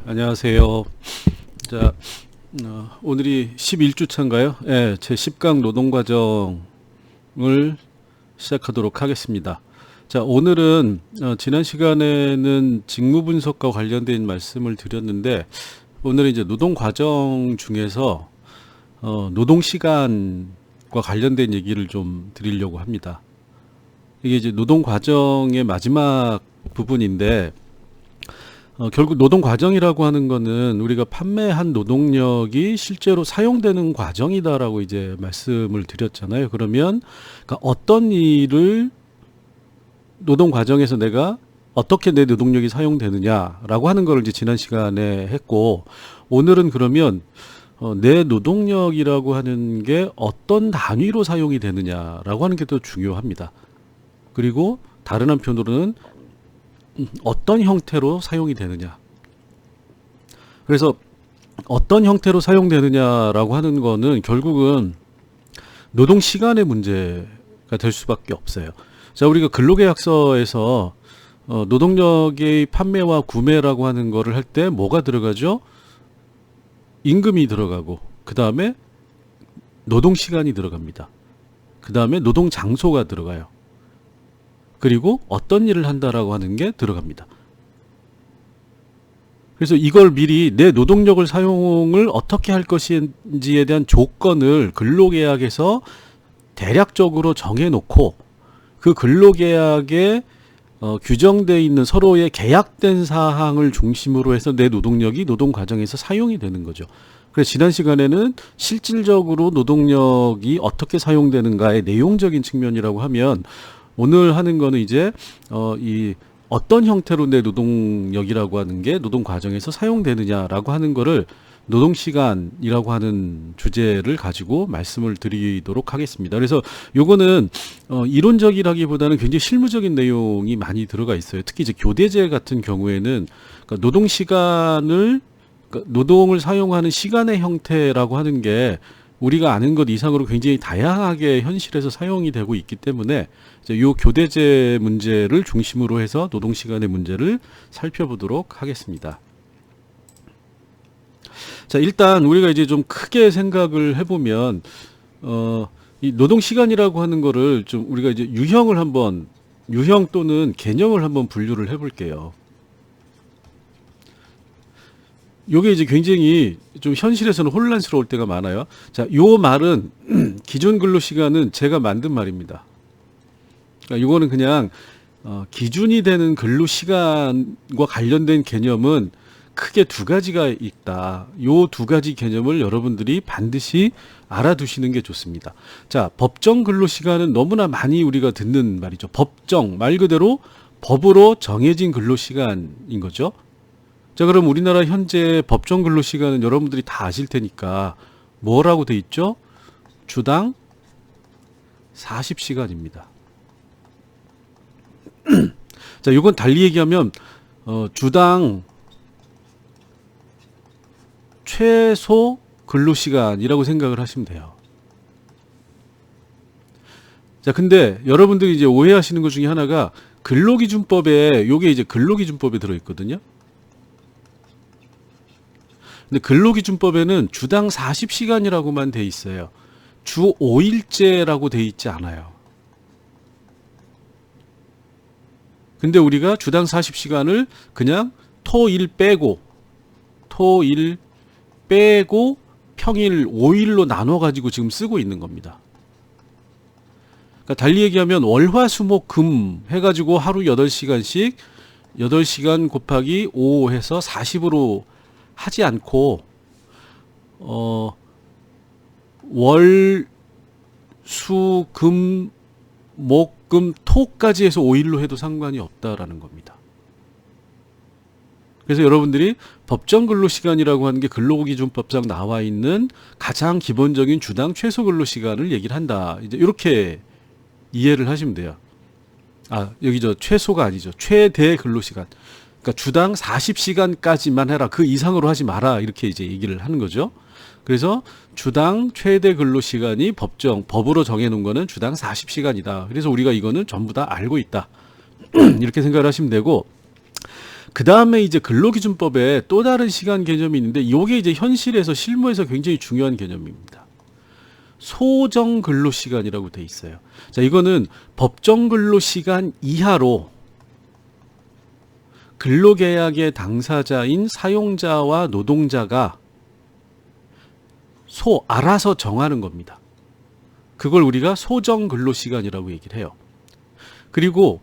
안녕하세요. 자, 오늘이 11주 차인가요? 예, 제 10강 노동과정을 시작하도록 하겠습니다. 자, 오늘은 지난 시간에는 직무 분석과 관련된 말씀을 드렸는데, 오늘은 이제 노동과정 중에서 노동시간과 관련된 얘기를 좀 드리려고 합니다. 이게 이제 노동과정의 마지막 부분인데, 결국 노동 과정이라고 하는 거는 우리가 판매한 노동력이 실제로 사용되는 과정이다라고 이제 말씀을 드렸잖아요. 그러면 그러니까 어떤 일을 노동 과정에서 내가 어떻게 내 노동력이 사용되느냐라고 하는 걸 이제 지난 시간에 했고, 오늘은 그러면 내 노동력이라고 하는 게 어떤 단위로 사용이 되느냐라고 하는 게 더 중요합니다. 그리고 다른 한편으로는 어떤 형태로 사용이 되느냐. 그래서 어떤 형태로 사용되느냐라고 하는 거는 결국은 노동 시간의 문제가 될 수밖에 없어요. 자, 우리가 근로계약서에서 노동력의 판매와 구매라고 하는 거를 할 때 뭐가 들어가죠? 임금이 들어가고, 그 다음에 노동 시간이 들어갑니다. 그 다음에 노동 장소가 들어가요. 그리고 어떤 일을 한다라고 하는 게 들어갑니다. 그래서 이걸 미리 내 노동력을 사용을 어떻게 할 것인지에 대한 조건을 근로계약에서 대략적으로 정해놓고, 그 근로계약에 규정되어 있는 서로의 계약된 사항을 중심으로 해서 내 노동력이 노동 과정에서 사용이 되는 거죠. 그래서 지난 시간에는 실질적으로 노동력이 어떻게 사용되는가의 내용적인 측면이라고 하면, 오늘 하는 거는 이제 이 어떤 형태로 내 노동력이라고 하는 게 노동 과정에서 사용되느냐라고 하는 거를 노동시간이라고 하는 주제를 가지고 말씀을 드리도록 하겠습니다. 그래서 요거는 이론적이라기보다는 굉장히 실무적인 내용이 많이 들어가 있어요. 특히 이제 교대제 같은 경우에는 그러니까 노동시간을, 그러니까 노동을 사용하는 시간의 형태라고 하는 게 우리가 아는 것 이상으로 굉장히 다양하게 현실에서 사용이 되고 있기 때문에 이제 요 교대제 문제를 중심으로 해서 노동시간의 문제를 살펴보도록 하겠습니다. 자, 일단 우리가 이제 좀 크게 생각을 해보면 이 노동시간이라고 하는 거를 좀 우리가 이제 유형 또는 개념을 한번 분류를 해볼게요. 요게 이제 굉장히 좀 현실에서는 혼란스러울 때가 많아요. 자, 요 말은 기준 근로 시간은 제가 만든 말입니다. 그러니까 요거는 그냥 기준이 되는 근로 시간과 관련된 개념은 크게 두 가지가 있다. 요 두 가지 개념을 여러분들이 반드시 알아두시는 게 좋습니다. 자, 법정 근로 시간은 너무나 많이 우리가 듣는 말이죠. 법정, 말 그대로 법으로 정해진 근로 시간인 거죠. 자, 그럼 우리나라 현재 법정 근로 시간은 여러분들이 다 아실 테니까 뭐라고 돼 있죠? 주당 40시간입니다. 자, 이건 달리 얘기하면 주당 최소 근로시간이라고 생각을 하시면 돼요. 자, 근데 여러분들이 이제 오해하시는 것 중에 하나가 근로기준법에, 요게 이제 근로기준법에 들어있거든요. 근데 근로기준법에는 주당 40시간이라고만 돼 있어요. 주 5일제라고 돼 있지 않아요. 근데 우리가 주당 40시간을 그냥 토일 빼고 평일 5일로 나눠 가지고 지금 쓰고 있는 겁니다. 그러니까 달리 얘기하면 월화수목금 해가지고 하루 8시간씩 8시간 곱하기 5 해서 40으로 하지 않고 월, 수, 금, 목, 금, 토까지 해서 5일로 해도 상관이 없다라는 겁니다. 그래서 여러분들이 법정 근로시간이라고 하는 게 근로기준법상 나와 있는 가장 기본적인 주당 최소 근로시간을 얘기를 한다. 이제 이렇게 이해를 하시면 돼요. 아, 여기 최소가 아니죠. 최대 근로시간. 그러니까 주당 40시간까지만 해라. 그 이상으로 하지 마라. 이렇게 이제 얘기를 하는 거죠. 그래서 주당 최대 근로시간이 법으로 정해놓은 거는 주당 40시간이다. 그래서 우리가 이거는 전부 다 알고 있다. 이렇게 생각을 하시면 되고, 그 다음에 이제 근로기준법에 또 다른 시간 개념이 있는데 이게 이제 현실에서 실무에서 굉장히 중요한 개념입니다. 소정 근로시간이라고 돼 있어요. 자, 이거는 법정 근로시간 이하로 근로계약의 당사자인 사용자와 노동자가 알아서 정하는 겁니다. 그걸 우리가 소정 근로시간이라고 얘기를 해요. 그리고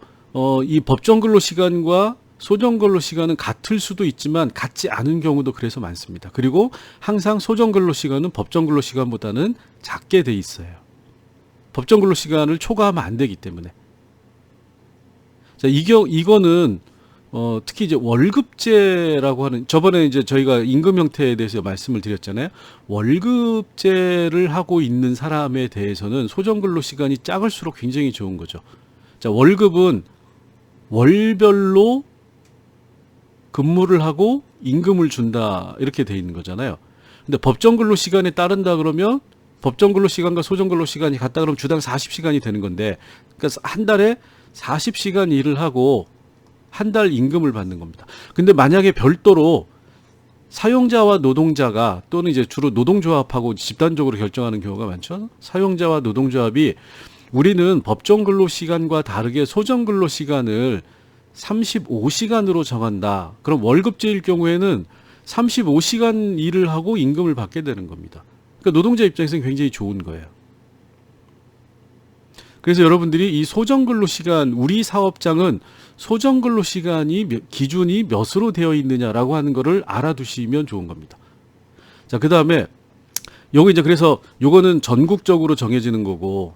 이 법정 근로시간과 소정 근로시간은 같을 수도 있지만 같지 않은 경우도 그래서 많습니다. 그리고 항상 소정 근로시간은 법정 근로시간보다는 작게 돼 있어요. 법정 근로시간을 초과하면 안 되기 때문에. 자, 이거는 특히 이제 월급제라고 하는, 저번에 이제 저희가 임금 형태에 대해서 말씀을 드렸잖아요. 월급제를 하고 있는 사람에 대해서는 소정 근로 시간이 작을수록 굉장히 좋은 거죠. 자, 월급은 월별로 근무를 하고 임금을 준다 이렇게 돼 있는 거잖아요. 근데 법정 근로 시간에 따른다 그러면 법정 근로 시간과 소정 근로 시간이 같다 그러면 주당 40시간이 되는 건데, 그러니까 한 달에 40시간 일을 하고 한 달 임금을 받는 겁니다. 근데 만약에 별도로 사용자와 노동자가, 또는 이제 주로 노동조합하고 집단적으로 결정하는 경우가 많죠. 사용자와 노동조합이 우리는 법정 근로 시간과 다르게 소정 근로 시간을 35시간으로 정한다. 그럼 월급제일 경우에는 35시간 일을 하고 임금을 받게 되는 겁니다. 그러니까 노동자 입장에서는 굉장히 좋은 거예요. 그래서 여러분들이 이 소정 근로 시간, 우리 사업장은 소정 근로 시간이 기준이 몇으로 되어 있느냐라고 하는 거를 알아두시면 좋은 겁니다. 자, 그다음에 요거 이제 그래서 요거는 전국적으로 정해지는 거고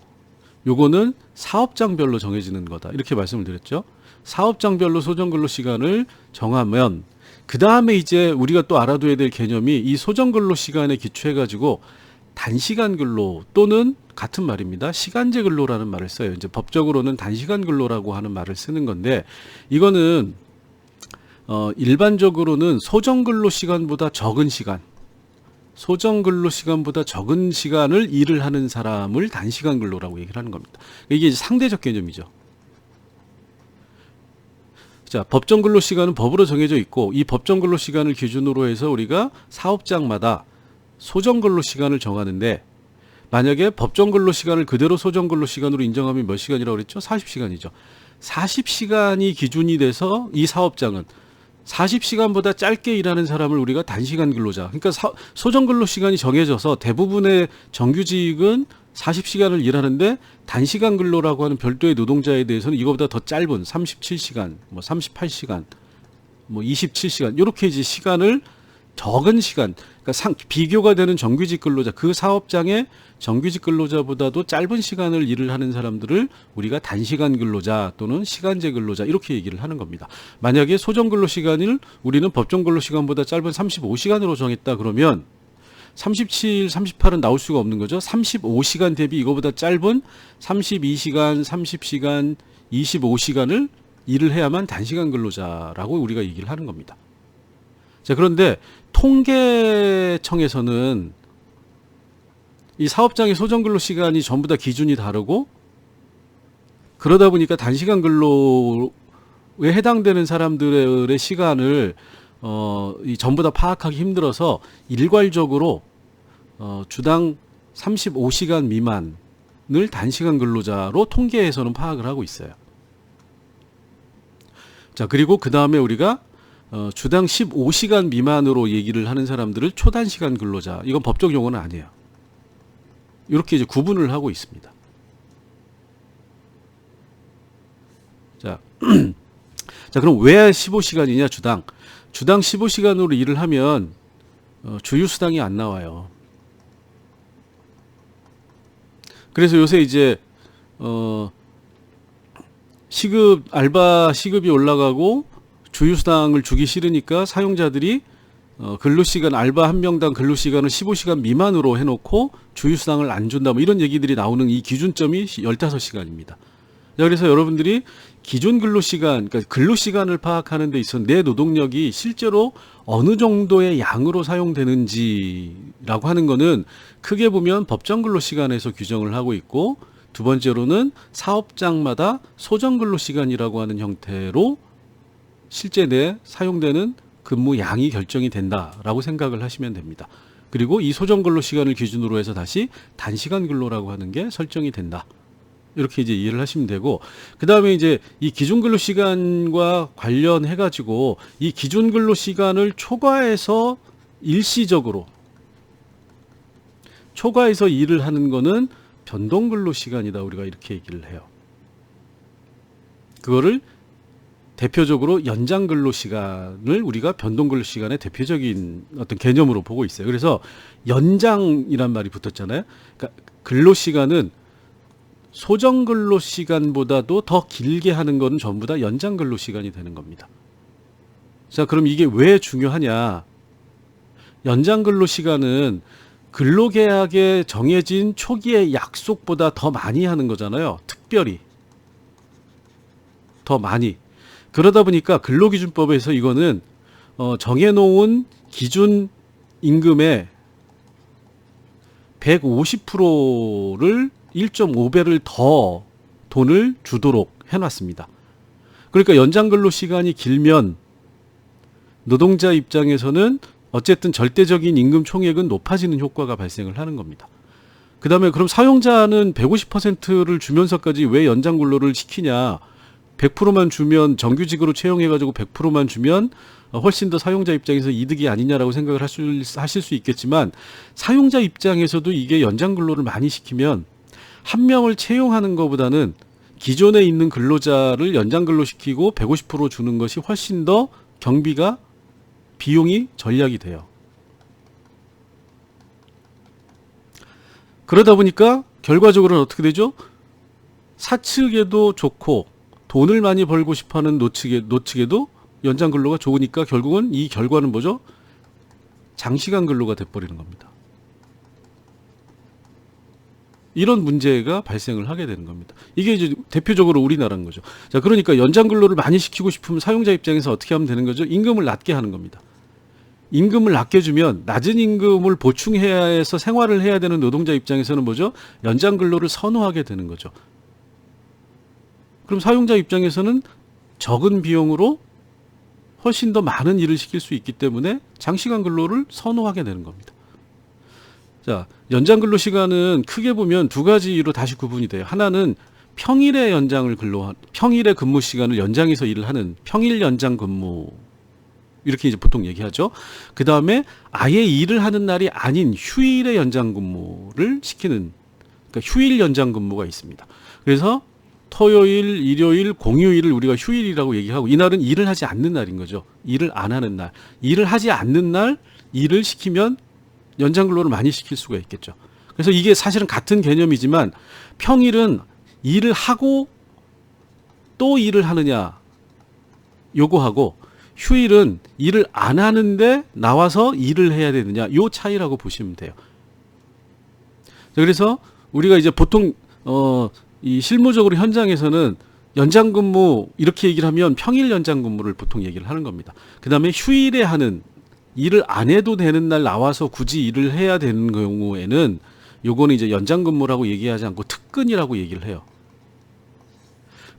요거는 사업장별로 정해지는 거다. 이렇게 말씀을 드렸죠. 사업장별로 소정 근로 시간을 정하면 그다음에 이제 우리가 또 알아둬야 될 개념이 이 소정 근로 시간에 기초해 가지고 단시간 근로 또는 같은 말입니다. 시간제 근로라는 말을 써요. 이제 법적으로는 단시간 근로라고 하는 말을 쓰는 건데, 이거는 일반적으로는 소정 근로 시간보다 적은 시간, 소정 근로 시간보다 적은 시간을 일을 하는 사람을 단시간 근로라고 얘기를 하는 겁니다. 이게 이제 상대적 개념이죠. 자, 법정 근로 시간은 법으로 정해져 있고, 이 법정 근로 시간을 기준으로 해서 우리가 사업장마다 소정 근로 시간을 정하는데, 만약에 법정 근로 시간을 그대로 소정 근로 시간으로 인정하면 몇 시간이라고 그랬죠? 40시간이죠. 40시간이 기준이 돼서 이 사업장은 40시간보다 짧게 일하는 사람을 우리가 단시간 근로자. 그러니까 소정 근로 시간이 정해져서 대부분의 정규직은 40시간을 일하는데 단시간 근로라고 하는 별도의 노동자에 대해서는 이거보다 더 짧은 37시간, 뭐 38시간, 뭐 27시간 이렇게 이제 시간을 적은 시간, 그러니까 비교가 되는 정규직 근로자, 그 사업장의 정규직 근로자보다도 짧은 시간을 일을 하는 사람들을 우리가 단시간 근로자 또는 시간제 근로자 이렇게 얘기를 하는 겁니다. 만약에 소정 근로 시간을 우리는 법정 근로 시간보다 짧은 35시간으로 정했다 그러면 37, 38은 나올 수가 없는 거죠. 35시간 대비 이거보다 짧은 32시간, 30시간, 25시간을 일을 해야만 단시간 근로자라고 우리가 얘기를 하는 겁니다. 자, 그런데 통계청에서는 이 사업장의 소정 근로 시간이 전부 다 기준이 다르고, 그러다 보니까 단시간 근로에 해당되는 사람들의 시간을 전부 다 파악하기 힘들어서 일괄적으로 주당 35시간 미만을 단시간 근로자로 통계에서는 파악을 하고 있어요. 자, 그리고 그 다음에 우리가 주당 15시간 미만으로 얘기를 하는 사람들을 초단시간 근로자, 이건 법적 용어는 아니에요. 이렇게 이제 구분을 하고 있습니다. 자, 자, 그럼 왜 15시간이냐, 주당 15시간으로 일을 하면 주휴수당이 안 나와요. 그래서 요새 이제 알바 시급이 올라가고 주휴수당을 주기 싫으니까 사용자들이 근로시간, 알바 한 명당 근로시간을 15시간 미만으로 해놓고 주휴수당을 안 준다, 뭐 이런 얘기들이 나오는 이 기준점이 15시간입니다. 그래서 여러분들이 기준 근로시간, 그러니까 근로시간을 파악하는 데 있어 내 노동력이 실제로 어느 정도의 양으로 사용되는지라고 하는 거는 크게 보면 법정 근로시간에서 규정을 하고 있고, 두 번째로는 사업장마다 소정 근로시간이라고 하는 형태로 실제 내 사용되는 근무 양이 결정이 된다라고 생각을 하시면 됩니다. 그리고 이 소정 근로 시간을 기준으로 해서 다시 단시간 근로라고 하는 게 설정이 된다. 이렇게 이제 이해를 하시면 되고, 그 다음에 이제 이 기준 근로 시간과 관련해 가지고 이 기준 근로 시간을 초과해서 일시적으로 초과해서 일을 하는 거는 변동 근로 시간이다. 우리가 이렇게 얘기를 해요. 그거를 대표적으로 연장 근로 시간을 우리가 변동 근로 시간의 대표적인 어떤 개념으로 보고 있어요. 그래서 연장이란 말이 붙었잖아요. 그러니까 근로 시간은 소정 근로 시간보다도 더 길게 하는 거는 전부 다 연장 근로 시간이 되는 겁니다. 자, 그럼 이게 왜 중요하냐? 연장 근로 시간은 근로계약에 정해진 초기의 약속보다 더 많이 하는 거잖아요. 특별히 더 많이. 그러다 보니까 근로기준법에서 이거는 정해놓은 기준 임금의 150%를 1.5배를 더 돈을 주도록 해놨습니다. 그러니까 연장 근로 시간이 길면 노동자 입장에서는 어쨌든 절대적인 임금 총액은 높아지는 효과가 발생을 하는 겁니다. 그 다음에 그럼 사용자는 150%를 주면서까지 왜 연장 근로를 시키냐? 100%만 주면 정규직으로 채용해가지고 100%만 주면 훨씬 더 사용자 입장에서 이득이 아니냐라고 생각을 하실 수 있겠지만, 사용자 입장에서도 이게 연장 근로를 많이 시키면 한 명을 채용하는 것보다는 기존에 있는 근로자를 연장 근로시키고 150% 주는 것이 훨씬 더 경비가 비용이 전략이 돼요. 그러다 보니까 결과적으로는 어떻게 되죠? 사측에도 좋고 돈을 많이 벌고 싶어하는 노측에도 연장 근로가 좋으니까 결국은 이 결과는 뭐죠? 장시간 근로가 돼버리는 겁니다. 이런 문제가 발생을 하게 되는 겁니다. 이게 이제 대표적으로 우리나라인 거죠. 자, 그러니까 연장 근로를 많이 시키고 싶으면 사용자 입장에서 어떻게 하면 되는 거죠? 임금을 낮게 하는 겁니다. 임금을 낮게 주면 낮은 임금을 보충해야 해서 생활을 해야 되는 노동자 입장에서는 뭐죠? 연장 근로를 선호하게 되는 거죠. 그럼 사용자 입장에서는 적은 비용으로 훨씬 더 많은 일을 시킬 수 있기 때문에 장시간 근로를 선호하게 되는 겁니다. 자, 연장 근로 시간은 크게 보면 두 가지로 다시 구분이 돼요. 하나는 평일에 평일에 근무 시간을 연장해서 일을 하는 평일 연장 근무, 이렇게 이제 보통 얘기하죠. 그 다음에 아예 일을 하는 날이 아닌 휴일에 연장 근무를 시키는, 그러니까 휴일 연장 근무가 있습니다. 그래서 토요일, 일요일, 공휴일을 우리가 휴일이라고 얘기하고, 이날은 일을 하지 않는 날인 거죠. 일을 안 하는 날. 일을 하지 않는 날 일을 시키면 연장 근로를 많이 시킬 수가 있겠죠. 그래서 이게 사실은 같은 개념이지만, 평일은 일을 하고 또 일을 하느냐 요거하고, 휴일은 일을 안 하는데 나와서 일을 해야 되느냐, 요 차이라고 보시면 돼요. 그래서 우리가 이제 보통 이 실무적으로 현장에서는 연장 근무 이렇게 얘기를 하면 평일 연장 근무를 보통 얘기를 하는 겁니다. 그 다음에 휴일에 하는, 일을 안 해도 되는 날 나와서 굳이 일을 해야 되는 경우에는 요거는 이제 연장 근무라고 얘기하지 않고 특근이라고 얘기를 해요.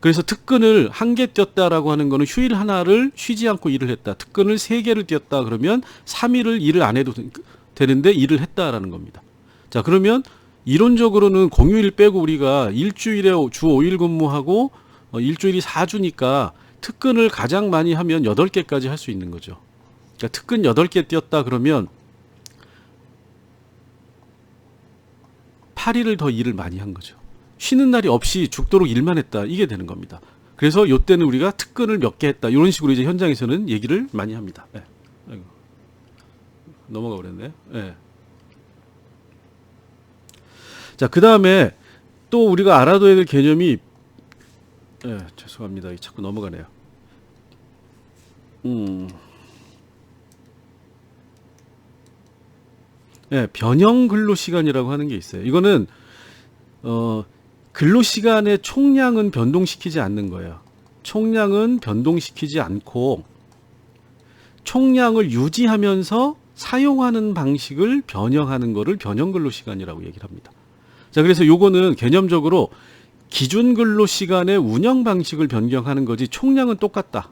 그래서 특근을 한 개 뛰었다라고 하는 거는 휴일 하나를 쉬지 않고 일을 했다. 특근을 3개를 뛰었다 그러면 3일을 일을 안 해도 되는데 일을 했다라는 겁니다. 자, 그러면 이론적으로는 공휴일 빼고 우리가 일주일에 주 5일 근무하고 일주일이 4주니까 특근을 가장 많이 하면 8개까지 할 수 있는 거죠. 그러니까 특근 8개 뛰었다 그러면 8일을 더 일을 많이 한 거죠. 쉬는 날이 없이 죽도록 일만 했다, 이게 되는 겁니다. 그래서 요때는 우리가 특근을 몇 개 했다, 이런 식으로 이제 현장에서는 얘기를 많이 합니다. 네. 아이고. 넘어가 버렸네. 네. 자, 그 다음에 또 우리가 알아둬야 될 개념이, 죄송합니다. 자꾸 넘어가네요. 변형 근로시간이라고 하는 게 있어요. 이거는 근로시간의 총량은 변동시키지 않는 거예요. 총량은 변동시키지 않고 총량을 유지하면서 사용하는 방식을 변형하는 거를 변형 근로시간이라고 얘기를 합니다. 자, 그래서 요거는 개념적으로 기준 근로시간의 운영 방식을 변경하는 거지 총량은 똑같다.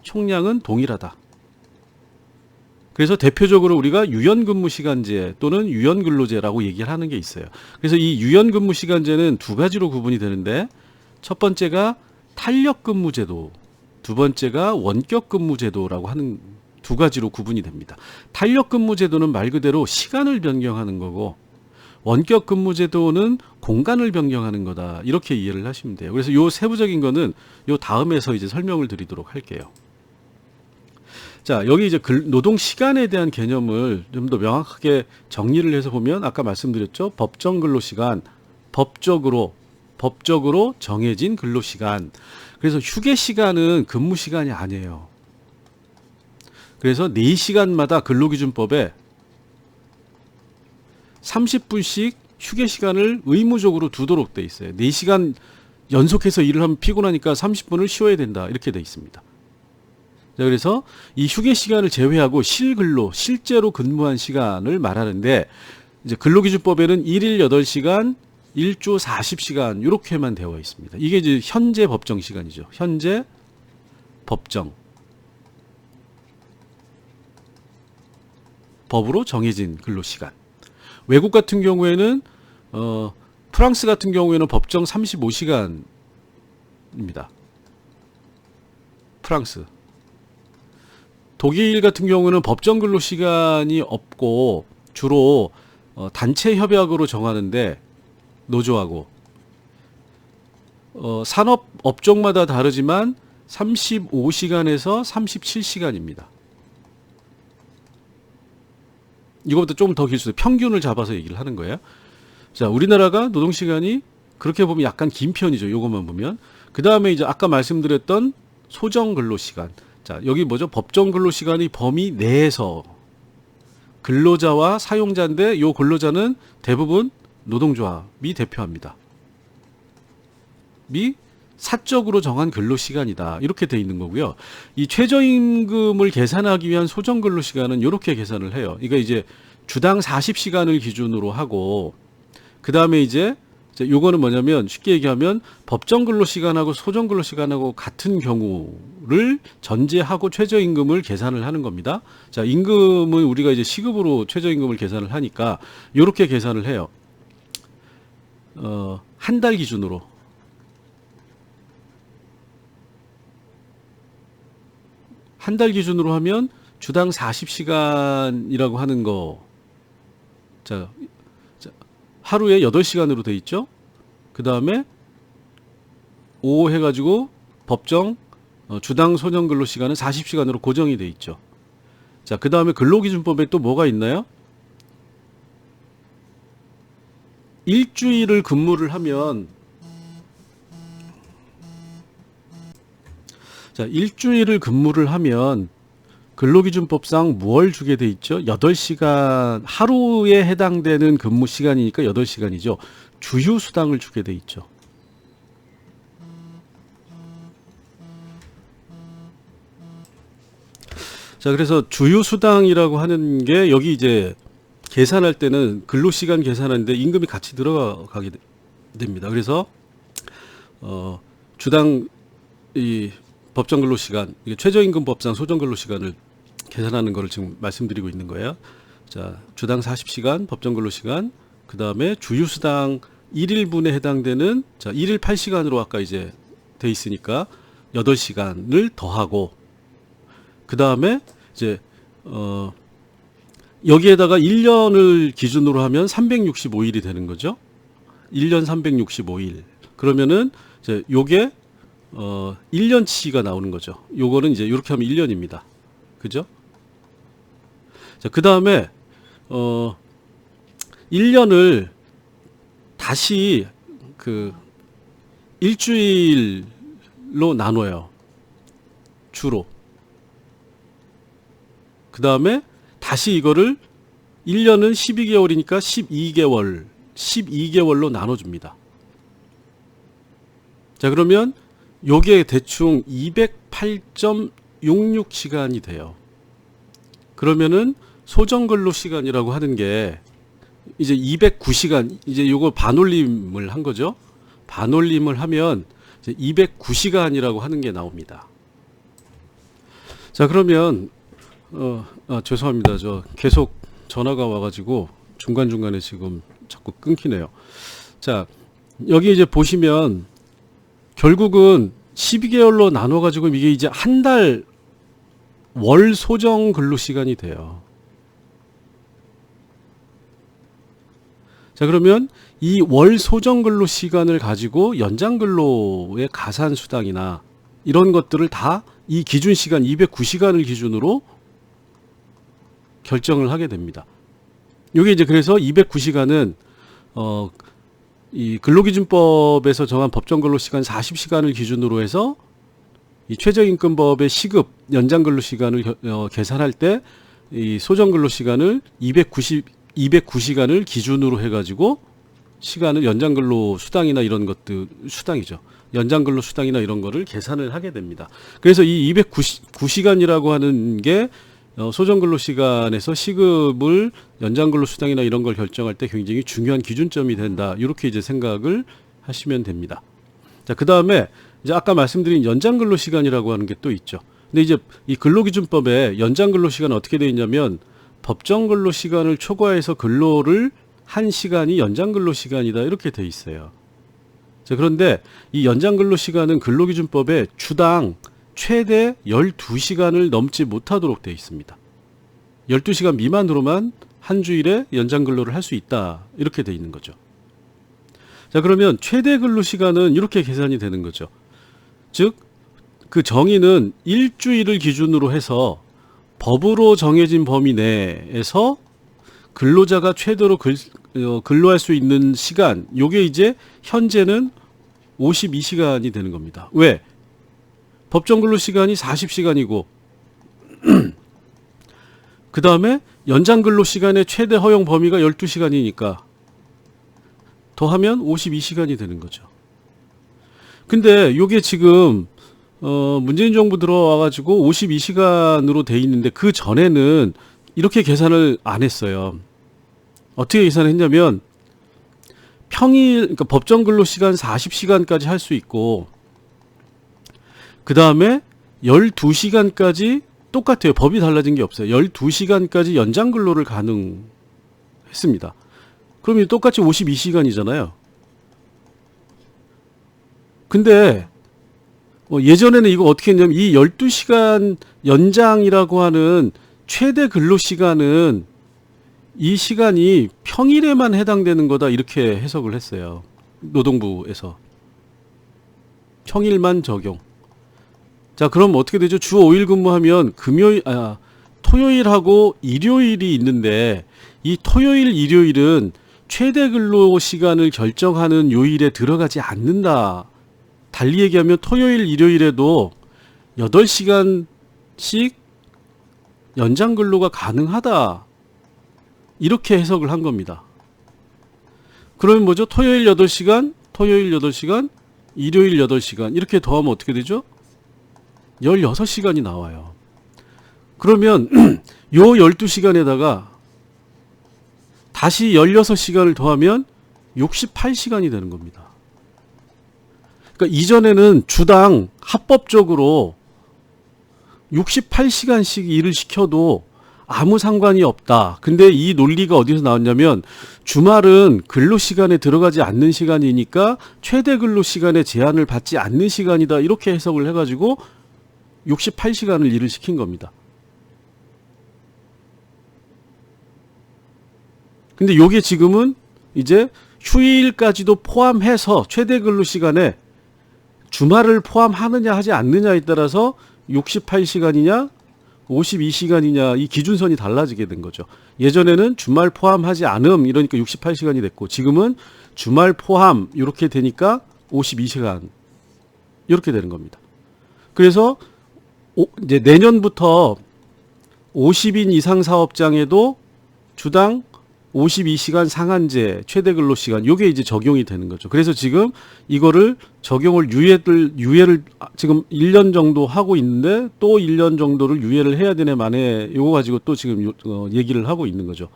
총량은 동일하다. 그래서 대표적으로 우리가 유연근무시간제 또는 유연근로제라고 얘기를 하는 게 있어요. 그래서 이 유연근무시간제는 두 가지로 구분이 되는데, 첫 번째가 탄력근무제도, 두 번째가 원격근무제도라고 하는 두 가지로 구분이 됩니다. 탄력근무제도는 말 그대로 시간을 변경하는 거고, 원격근무제도는 공간을 변경하는 거다. 이렇게 이해를 하시면 돼요. 그래서 요 세부적인 거는 요 다음에서 이제 설명을 드리도록 할게요. 자, 여기 이제 노동 시간에 대한 개념을 좀 더 명확하게 정리를 해서 보면, 아까 말씀드렸죠. 법정 근로시간, 법적으로 정해진 근로시간. 그래서 휴게 시간은 근무 시간이 아니에요. 그래서 4시간마다 근로기준법에 30분씩 휴게 시간을 의무적으로 두도록 돼 있어요. 4시간 연속해서 일을 하면 피곤하니까 30분을 쉬어야 된다. 이렇게 돼 있습니다. 자, 그래서 이 휴게 시간을 제외하고 실근로, 실제로 근무한 시간을 말하는데, 이제 근로기준법에는 1일 8시간, 1주 40시간 이렇게만 되어 있습니다. 이게 이제 현재 법정 시간이죠. 현재 법정. 법으로 정해진 근로시간. 외국 같은 경우에는 프랑스 같은 경우에는 법정 35시간입니다. 프랑스. 독일 같은 경우는 법정 근로 시간이 없고 주로 단체 협약으로 정하는데, 노조하고 산업 업종마다 다르지만 35시간에서 37시간입니다. 이거보다 조금 더 길 수도, 평균을 잡아서 얘기를 하는 거예요. 자, 우리나라가 노동시간이 그렇게 보면 약간 긴 편이죠. 요것만 보면. 그 다음에 이제 아까 말씀드렸던 소정근로시간. 자, 여기 뭐죠? 법정 근로시간이 범위 내에서 근로자와 사용자인데, 요 근로자는 대부분 노동조합이 대표합니다. 미 사적으로 정한 근로시간이다. 이렇게 돼 있는 거고요. 이 최저임금을 계산하기 위한 소정근로시간은 이렇게 계산을 해요. 이거 이제 주당 40시간을 기준으로 하고, 그 다음에 이제 요거는 뭐냐면, 쉽게 얘기하면 법정 근로시간하고 소정 근로시간하고 같은 경우를 전제하고 최저임금을 계산을 하는 겁니다. 자, 임금은 우리가 이제 시급으로 최저임금을 계산을 하니까 요렇게 계산을 해요. 한 달 기준으로. 한 달 기준으로 하면 주당 40시간이라고 하는 거. 자, 하루에 8시간으로 돼 있죠. 그 다음에 5 해가지고 법정 주당 소정 근로시간은 40시간으로 고정이 돼 있죠. 자, 그 다음에 근로기준법에 또 뭐가 있나요? 일주일을 근무를 하면, 자, 일주일을 근무를 하면 근로기준법상 뭘 주게 돼 있죠? 8시간, 하루에 해당되는 근무 시간이니까 8시간이죠. 주휴수당을 주게 돼 있죠. 자, 그래서 주휴수당이라고 하는 게, 여기 이제 계산할 때는 근로시간 계산하는데 임금이 같이 들어가게 됩니다. 그래서 주당 이 법정 근로시간, 이게 최저임금법상 소정 근로시간을 계산하는 거를 지금 말씀드리고 있는 거예요. 자, 주당 40시간 법정 근로시간, 그 다음에 주휴수당 1일분에 해당되는, 자, 1일 8시간으로 아까 이제 돼 있으니까 8시간을 더하고, 그 다음에 이제 여기에다가 1년을 기준으로 하면 365일이 되는 거죠. 1년 365일. 그러면은 이제 요게 1년치가 나오는 거죠. 요거는 이제 이렇게 하면 1년입니다. 그죠? 자, 그 다음에 1년을 다시 그 일주일로 나눠요. 주로. 그 다음에 다시 이거를 1년은 12개월이니까 12개월로 나눠줍니다. 자, 그러면 요게 대충 208.66시간이 돼요. 그러면은 소정근로 시간이라고 하는 게 이제 209시간, 이제 요거 반올림을 한 거죠. 반올림을 하면 이제 209시간이라고 하는 게 나옵니다. 자, 그러면 죄송합니다. 저 계속 전화가 와가지고 중간중간에 지금 자꾸 끊기네요. 자, 여기 이제 보시면 결국은 12개월로 나눠가지고 이게 이제 한 달 월 소정 근로 시간이 돼요. 자, 그러면 이 월 소정 근로 시간을 가지고 연장 근로의 가산 수당이나 이런 것들을 다 이 기준 시간 209시간을 기준으로 결정을 하게 됩니다. 이게 이제 그래서 209시간은 이 근로기준법에서 정한 법정 근로 시간 40시간을 기준으로 해서 이 최저임금법의 시급 연장 근로 시간을 계산할 때 이 소정 근로 시간을 209시간을 기준으로 해 가지고 시간을 연장 근로 수당이나 이런 것들 수당이죠. 연장 근로 수당이나 이런 거를 계산을 하게 됩니다. 그래서 이 209시간이라고 하는 게 소정 근로 시간에서 시급을 연장 근로 수당이나 이런 걸 결정할 때 굉장히 중요한 기준점이 된다. 이렇게 이제 생각을 하시면 됩니다. 자, 그다음에 이제 아까 말씀드린 연장 근로 시간이라고 하는 게 또 있죠. 근데 이제 이 근로기준법에 연장 근로 시간은 어떻게 되어 있냐면 법정 근로 시간을 초과해서 근로를 한 시간이 연장 근로 시간이다. 이렇게 돼 있어요. 자, 그런데 이 연장 근로 시간은 근로기준법에 주당 최대 12시간을 넘지 못하도록 되어 있습니다. 12시간 미만으로만 한 주일에 연장 근로를 할 수 있다. 이렇게 되어 있는 거죠. 자, 그러면 최대 근로 시간은 이렇게 계산이 되는 거죠. 즉, 그 정의는 일주일을 기준으로 해서 법으로 정해진 범위 내에서 근로자가 최대로 근로할 수 있는 시간, 요게 이제 현재는 52시간이 되는 겁니다. 왜? 법정 근로 시간이 40시간이고 그 다음에 연장 근로 시간의 최대 허용 범위가 12시간이니까 더하면 52시간이 되는 거죠. 근데 요게 지금 문재인 정부 들어와가지고 52시간으로 돼 있는데 그 전에는 이렇게 계산을 안 했어요. 어떻게 계산했냐면 평일, 그러니까 법정 근로 시간 40시간까지 할 수 있고 그 다음에 12시간까지 똑같아요. 법이 달라진 게 없어요. 12시간까지 연장 근로를 가능했습니다. 그러면 똑같이 52시간이잖아요. 근데 예전에는 이거 어떻게 했냐면 이 12시간 연장이라고 하는 최대 근로 시간은 이 시간이 평일에만 해당되는 거다 이렇게 해석을 했어요. 노동부에서. 평일만 적용. 자, 그럼 어떻게 되죠? 주 5일 근무하면 토요일하고 일요일이 있는데 이 토요일, 일요일은 최대 근로 시간을 결정하는 요일에 들어가지 않는다. 달리 얘기하면 토요일, 일요일에도 8시간씩 연장 근로가 가능하다. 이렇게 해석을 한 겁니다. 그러면 뭐죠? 토요일 8시간, 일요일 8시간 이렇게 더하면 어떻게 되죠? 16시간이 나와요. 그러면 요 12시간에다가 다시 16시간을 더하면 68시간이 되는 겁니다. 그러니까 이전에는 주당 합법적으로 68시간씩 일을 시켜도 아무 상관이 없다. 근데 이 논리가 어디서 나왔냐면 주말은 근로시간에 들어가지 않는 시간이니까 최대 근로시간에 제한을 받지 않는 시간이다. 이렇게 해석을 해가지고 68시간을 일을 시킨 겁니다. 근데 요게 지금은 이제 휴일까지도 포함해서 최대 근로시간에 주말을 포함하느냐 하지 않느냐에 따라서 68시간이냐 52시간이냐 이 기준선이 달라지게 된 거죠. 예전에는 주말 포함하지 않음 이러니까 68시간이 됐고 지금은 주말 포함 이렇게 되니까 52시간 이렇게 되는 겁니다. 그래서 이제 내년부터 50인 이상 사업장에도 주당 52시간 상한제 최대 근로시간 요게 이제 적용이 되는 거죠. 그래서 지금 이거를 적용을 유예를 지금 1년 정도 하고 있는데 또 1년 정도를 유예를 해야 되네 만에 요거 가지고 또 지금 얘기를 하고 있는 거죠.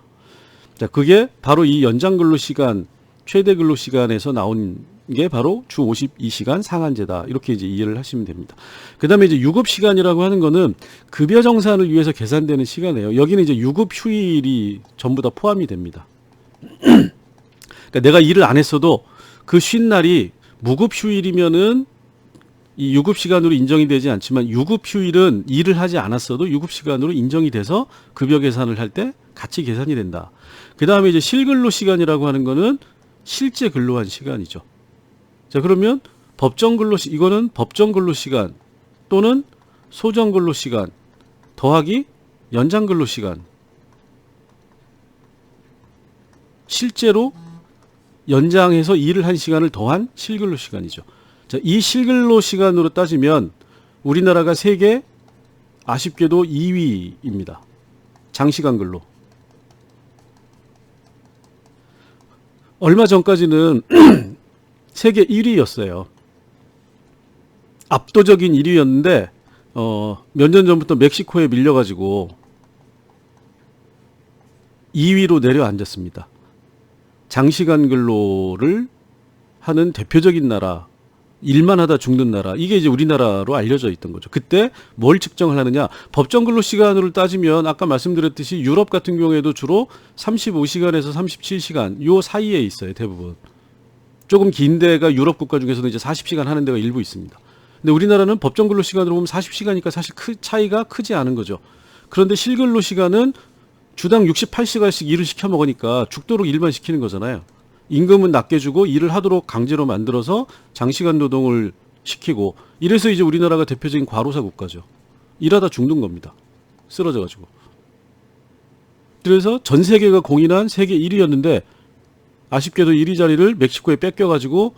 자, 그게 바로 이 연장 근로시간 최대 근로시간에서 나온 게 바로 주 52시간 상한제다. 이렇게 이제 이해를 하시면 됩니다. 그 다음에 이제 유급시간이라고 하는 거는 급여 정산을 위해서 계산되는 시간이에요. 여기는 이제 유급휴일이 전부 다 포함이 됩니다. 그러니까 내가 일을 안 했어도 그 쉰 날이 무급휴일이면은 이 유급시간으로 인정이 되지 않지만 유급휴일은 일을 하지 않았어도 유급시간으로 인정이 돼서 급여 계산을 할 때 같이 계산이 된다. 그 다음에 이제 실근로시간이라고 하는 거는 실제 근로한 시간이죠. 자, 그러면 이거는 법정 근로 시간 또는 소정 근로 시간 더하기 연장 근로 시간. 실제로 연장해서 일을 한 시간을 더한 실근로 시간이죠. 자, 이 실근로 시간으로 따지면 우리나라가 세계 아쉽게도 2위입니다. 장시간 근로. 얼마 전까지는 세계 1위였어요. 압도적인 1위였는데 몇 년 전부터 멕시코에 밀려가지고 2위로 내려앉았습니다. 장시간 근로를 하는 대표적인 나라, 일만 하다 죽는 나라, 이게 이제 우리나라로 알려져 있던 거죠. 그때 뭘 측정을 하느냐? 법정 근로 시간으로 따지면 아까 말씀드렸듯이 유럽 같은 경우에도 주로 35시간에서 37시간 요 사이에 있어요, 대부분. 조금 긴 데가 유럽 국가 중에서는 이제 40시간 하는 데가 일부 있습니다. 근데 우리나라는 법정 근로 시간으로 보면 40시간이니까 사실 차이가 크지 않은 거죠. 그런데 실근로 시간은 주당 68시간씩 일을 시켜 먹으니까 죽도록 일만 시키는 거잖아요. 임금은 낮게 주고 일을 하도록 강제로 만들어서 장시간 노동을 시키고, 이래서 이제 우리나라가 대표적인 과로사 국가죠. 일하다 죽는 겁니다. 쓰러져가지고. 그래서 전 세계가 공인한 세계 1위였는데 아쉽게도 1위 자리를 멕시코에 뺏겨가지고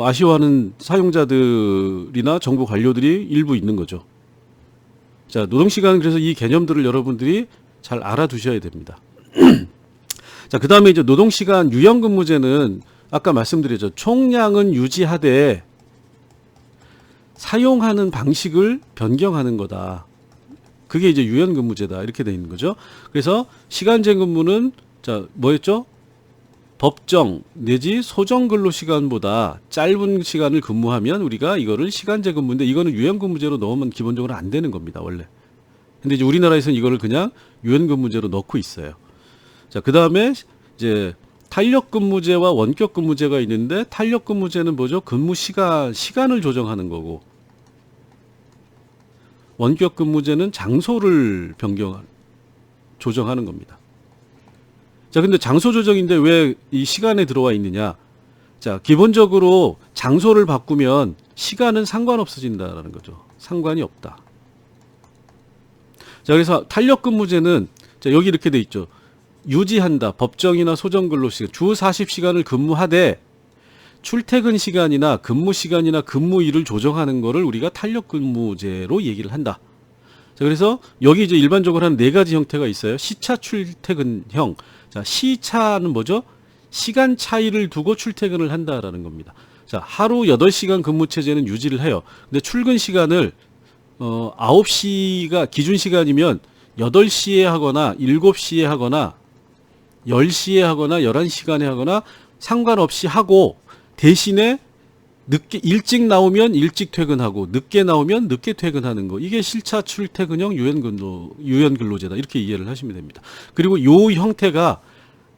아쉬워하는 사용자들이나 정부 관료들이 일부 있는 거죠. 자, 노동시간, 그래서 이 개념들을 여러분들이 잘 알아두셔야 됩니다. 자, 그 다음에 이제 노동시간 유연근무제는 아까 말씀드렸죠. 총량은 유지하되 사용하는 방식을 변경하는 거다. 그게 이제 유연근무제다. 이렇게 되어 있는 거죠. 그래서 시간제 근무는 자, 뭐였죠? 법정 내지 소정 근로 시간보다 짧은 시간을 근무하면 우리가 이거를 시간제 근무인데, 이거는 유연근무제로 넣으면 기본적으로 안 되는 겁니다, 원래. 근데 이제 우리나라에서는 이거를 그냥 유연근무제로 넣고 있어요. 자, 그 다음에 이제 탄력근무제와 원격근무제가 있는데, 탄력근무제는 뭐죠? 근무 시간을 조정하는 거고, 원격근무제는 장소를 조정하는 겁니다. 자, 근데 장소 조정인데 왜 이 시간에 들어와 있느냐? 자, 기본적으로 장소를 바꾸면 시간은 상관없어진다라는 거죠. 상관이 없다. 자, 그래서 탄력근무제는 자, 여기 이렇게 돼 있죠. 유지한다. 법정이나 소정 근로 시간 주 40시간을 근무하되 출퇴근 시간이나 근무 시간이나 근무일을 조정하는 거를 우리가 탄력근무제로 얘기를 한다. 자, 그래서 여기 이제 일반적으로 한 네 가지 형태가 있어요. 시차 출퇴근형. 자, 시차는 뭐죠? 시간 차이를 두고 출퇴근을 한다라는 겁니다. 자, 하루 8시간 근무 체제는 유지를 해요. 근데 출근 시간을 9시가 기준 시간이면 8시에 하거나 7시에 하거나 10시에 하거나 11시간에 하거나 상관없이 하고, 대신에 일찍 나오면 일찍 퇴근하고 늦게 나오면 늦게 퇴근하는 거, 이게 실차 출퇴근형 유연근로제다. 이렇게 이해를 하시면 됩니다. 그리고 이 형태가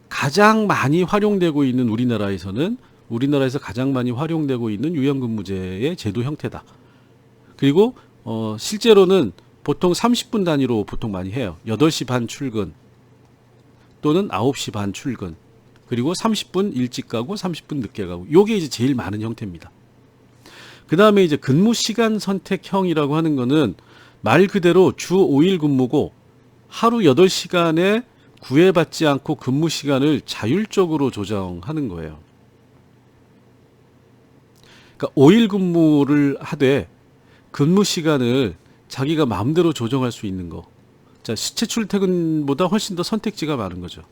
가장 많이 활용되고 있는 우리나라에서 가장 많이 활용되고 있는 유연근무제의 제도 형태다. 그리고 실제로는 보통 30분 단위로 보통 많이 해요. 8시 반 출근 또는 9시 반 출근, 그리고 30분 일찍 가고 30분 늦게 가고, 요게 이제 제일 많은 형태입니다. 그 다음에 이제 근무 시간 선택형이라고 하는 거는 말 그대로 주 5일 근무고 하루 8시간에 구애받지 않고 근무 시간을 자율적으로 조정하는 거예요. 그러니까 5일 근무를 하되 근무 시간을 자기가 마음대로 조정할 수 있는 거. 자, 시체 출퇴근보다 훨씬 더 선택지가 많은 거죠.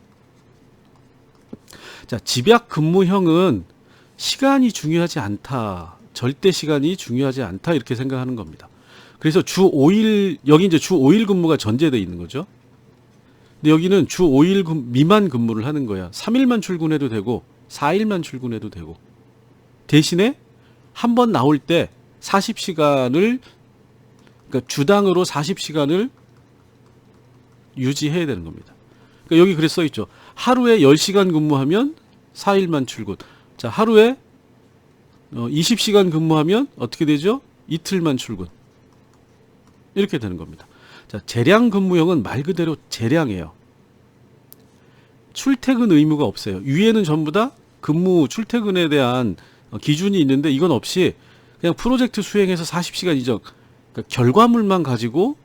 자, 집약 근무형은 시간이 중요하지 않다. 절대 시간이 중요하지 않다. 이렇게 생각하는 겁니다. 그래서 주 5일, 여기 이제 주 5일 근무가 전제되어 있는 거죠. 근데 여기는 주 5일 미만 근무를 하는 거야. 3일만 출근해도 되고 4일만 출근해도 되고. 대신에 한 번 나올 때 40시간을, 그러니까 주당으로 40시간을 유지해야 되는 겁니다. 그러니까 여기 그래 써 있죠. 하루에 10시간 근무하면 4일만 출근. 자, 하루에 20시간 근무하면 어떻게 되죠? 이틀만 출근. 이렇게 되는 겁니다. 자, 재량 근무형은 말 그대로 재량이에요. 출퇴근 의무가 없어요. 위에는 전부 다 근무 출퇴근에 대한 기준이 있는데 이건 없이 그냥 프로젝트 수행해서 40시간 이정, 그러니까 결과물만 가지고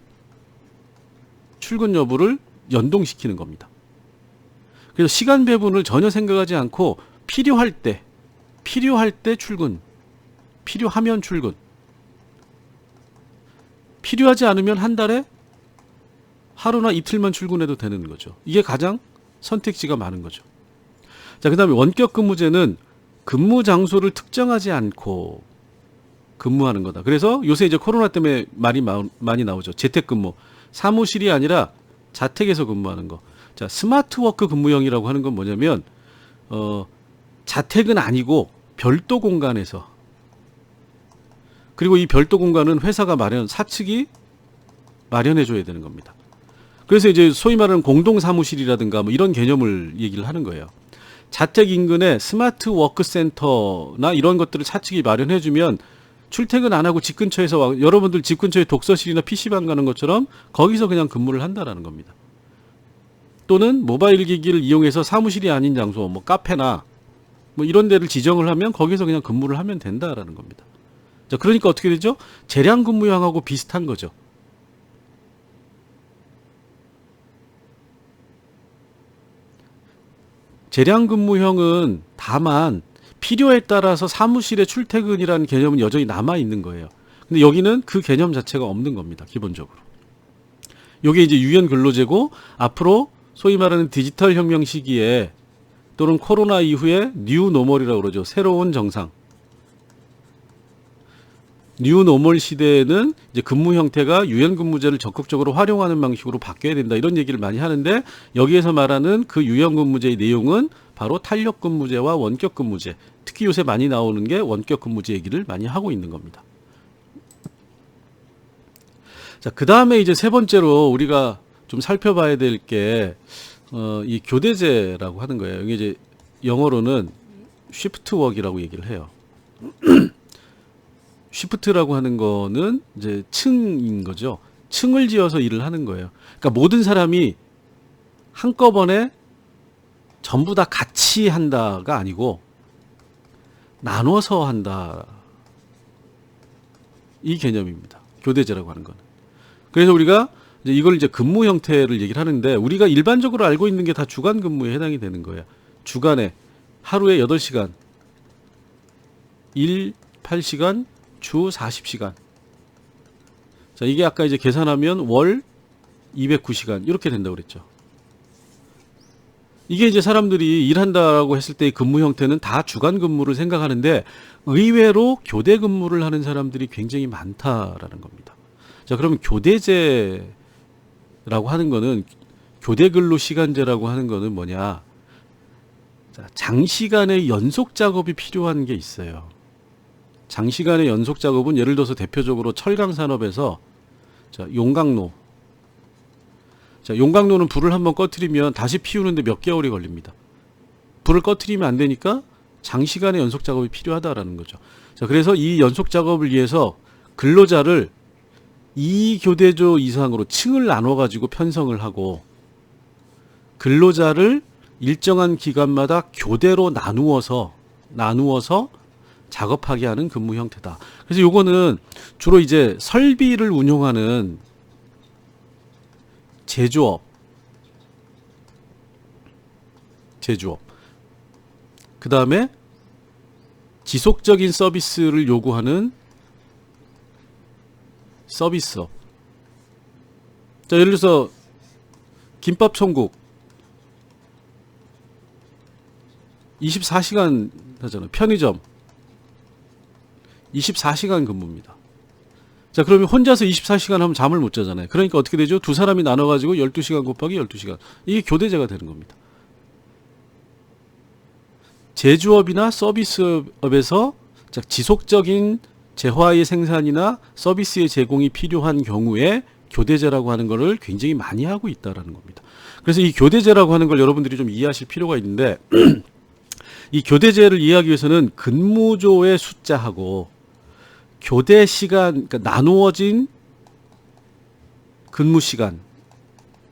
출근 여부를 연동시키는 겁니다. 그래서 시간 배분을 전혀 생각하지 않고 필요할 때 출근, 필요하면 출근, 필요하지 않으면 한 달에 하루나 이틀만 출근해도 되는 거죠. 이게 가장 선택지가 많은 거죠. 자, 그 다음에 원격 근무제는 근무 장소를 특정하지 않고 근무하는 거다. 그래서 요새 이제 코로나 때문에 말이 많이 나오죠. 재택근무. 사무실이 아니라 자택에서 근무하는 거. 자, 스마트워크 근무형이라고 하는 건 뭐냐면, 자택은 아니고 별도 공간에서. 그리고 이 별도 공간은 회사가 사측이 마련해줘야 되는 겁니다. 그래서 이제 소위 말하는 공동사무실이라든가 뭐 이런 개념을 얘기를 하는 거예요. 자택 인근에 스마트 워크 센터나 이런 것들을 사측이 마련해주면 출퇴근 안 하고 집 근처에서 여러분들 집 근처에 독서실이나 PC방 가는 것처럼 거기서 그냥 근무를 한다라는 겁니다. 또는 모바일 기기를 이용해서 사무실이 아닌 장소, 뭐 카페나 뭐 이런 데를 지정을 하면 거기서 그냥 근무를 하면 된다라는 겁니다. 자, 그러니까 어떻게 되죠? 재량 근무형하고 비슷한 거죠. 재량 근무형은 다만 필요에 따라서 사무실의 출퇴근이라는 개념은 여전히 남아 있는 거예요. 근데 여기는 그 개념 자체가 없는 겁니다. 기본적으로. 이게 이제 유연 근로제고 앞으로 소위 말하는 디지털 혁명 시기에 또는 코로나 이후에 뉴 노멀이라고 그러죠. 새로운 정상. 뉴 노멀 시대에는 이제 근무 형태가 유연 근무제를 적극적으로 활용하는 방식으로 바뀌어야 된다. 이런 얘기를 많이 하는데 여기에서 말하는 그 유연 근무제의 내용은 바로 탄력 근무제와 원격 근무제. 특히 요새 많이 나오는 게 원격 근무제 얘기를 많이 하고 있는 겁니다. 자, 그 다음에 이제 세 번째로 우리가 좀 살펴봐야 될 게, 이 교대제라고 하는 거예요. 이게 이제 영어로는 쉬프트 웍이라고 얘기를 해요. 쉬프트라고 하는 거는 이제 층인 거죠. 층을 지어서 일을 하는 거예요. 그러니까 모든 사람이 한꺼번에 전부 다 같이 한다가 아니고 나눠서 한다. 이 개념입니다. 교대제라고 하는 거는. 그래서 우리가 이걸 이제 근무 형태를 얘기를 하는데 우리가 일반적으로 알고 있는 게 다 주간 근무에 해당이 되는 거예요. 주간에 하루에 8시간, 일 8시간, 주 40시간. 자, 이게 아까 이제 계산하면 월 209시간 이렇게 된다고 그랬죠. 이게 이제 사람들이 일한다라고 했을 때의 근무 형태는 다 주간 근무를 생각하는데 의외로 교대 근무를 하는 사람들이 굉장히 많다라는 겁니다. 자, 그러면 교대제라고 하는 거는 교대 근로 시간제라고 하는 거는 뭐냐? 자, 장시간의 연속 작업이 필요한 게 있어요. 장시간의 연속 작업은 예를 들어서 대표적으로 철강 산업에서 자, 용광로. 자, 용광로는 불을 한번 꺼트리면 다시 피우는데 몇 개월이 걸립니다. 불을 꺼트리면 안 되니까 장시간의 연속 작업이 필요하다라는 거죠. 자, 그래서 이 연속 작업을 위해서 근로자를 2교대조 이상으로 층을 나눠 가지고 편성을 하고 근로자를 일정한 기간마다 교대로 나누어서 작업하게 하는 근무 형태다. 그래서 요거는 주로 이제 설비를 운용하는 제조업, 그 다음에 지속적인 서비스를 요구하는 서비스업. 자, 예를 들어서 김밥 천국 24시간 하잖아요. 편의점 24시간 근무입니다. 자, 그러면 혼자서 24시간 하면 잠을 못 자잖아요. 그러니까 어떻게 되죠? 두 사람이 나눠가지고 12시간 곱하기 12시간. 이게 교대제가 되는 겁니다. 제조업이나 서비스업에서 자, 지속적인 재화의 생산이나 서비스의 제공이 필요한 경우에 교대제라고 하는 것을 굉장히 많이 하고 있다라는 겁니다. 그래서 이 교대제라고 하는 걸 여러분들이 좀 이해하실 필요가 있는데 이 교대제를 이해하기 위해서는 근무조의 숫자하고 교대 시간, 그러니까 나누어진 근무 시간,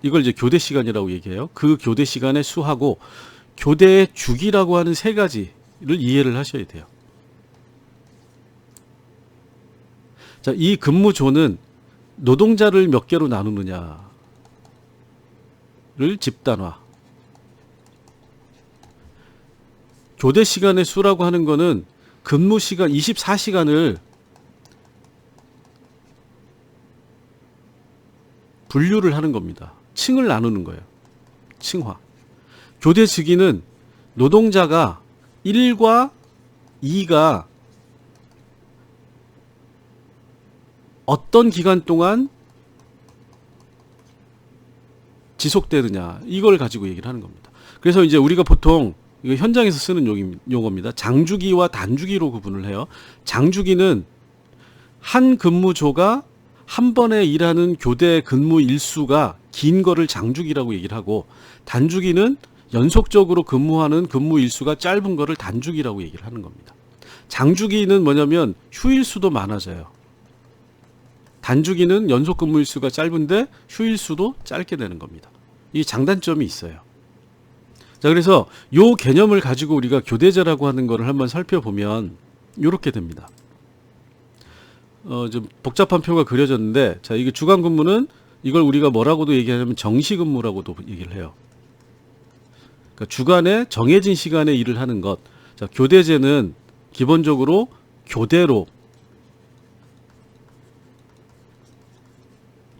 이걸 이제 교대 시간이라고 얘기해요. 그 교대 시간의 수하고 교대의 주기라고 하는 세 가지를 이해를 하셔야 돼요. 자, 이 근무조는 노동자를 몇 개로 나누느냐를 집단화. 교대 시간의 수라고 하는 거는 근무 시간 24시간을 분류를 하는 겁니다. 층을 나누는 거예요. 층화. 교대 주기는 노동자가 1과 2가 어떤 기간 동안 지속되느냐, 이걸 가지고 얘기를 하는 겁니다. 그래서 이제 우리가 보통 이거 현장에서 쓰는 용어입니다. 장주기와 단주기로 구분을 해요. 장주기는 한 근무조가 한 번에 일하는 교대 근무 일수가 긴 거를 장주기라고 얘기를 하고, 단주기는 연속적으로 근무하는 근무 일수가 짧은 거를 단주기라고 얘기를 하는 겁니다. 장주기는 뭐냐면 휴일수도 많아져요. 단주기는 연속 근무 일수가 짧은데 휴일수도 짧게 되는 겁니다. 이 장단점이 있어요. 자, 그래서 요 개념을 가지고 우리가 교대제라고 하는 거를 한번 살펴보면 이렇게 됩니다. 좀 복잡한 표가 그려졌는데, 자, 이게 주간 근무는 이걸 우리가 뭐라고도 얘기하냐면 정시 근무라고도 얘기를 해요. 그러니까 주간에 정해진 시간에 일을 하는 것. 자, 교대제는 기본적으로 교대로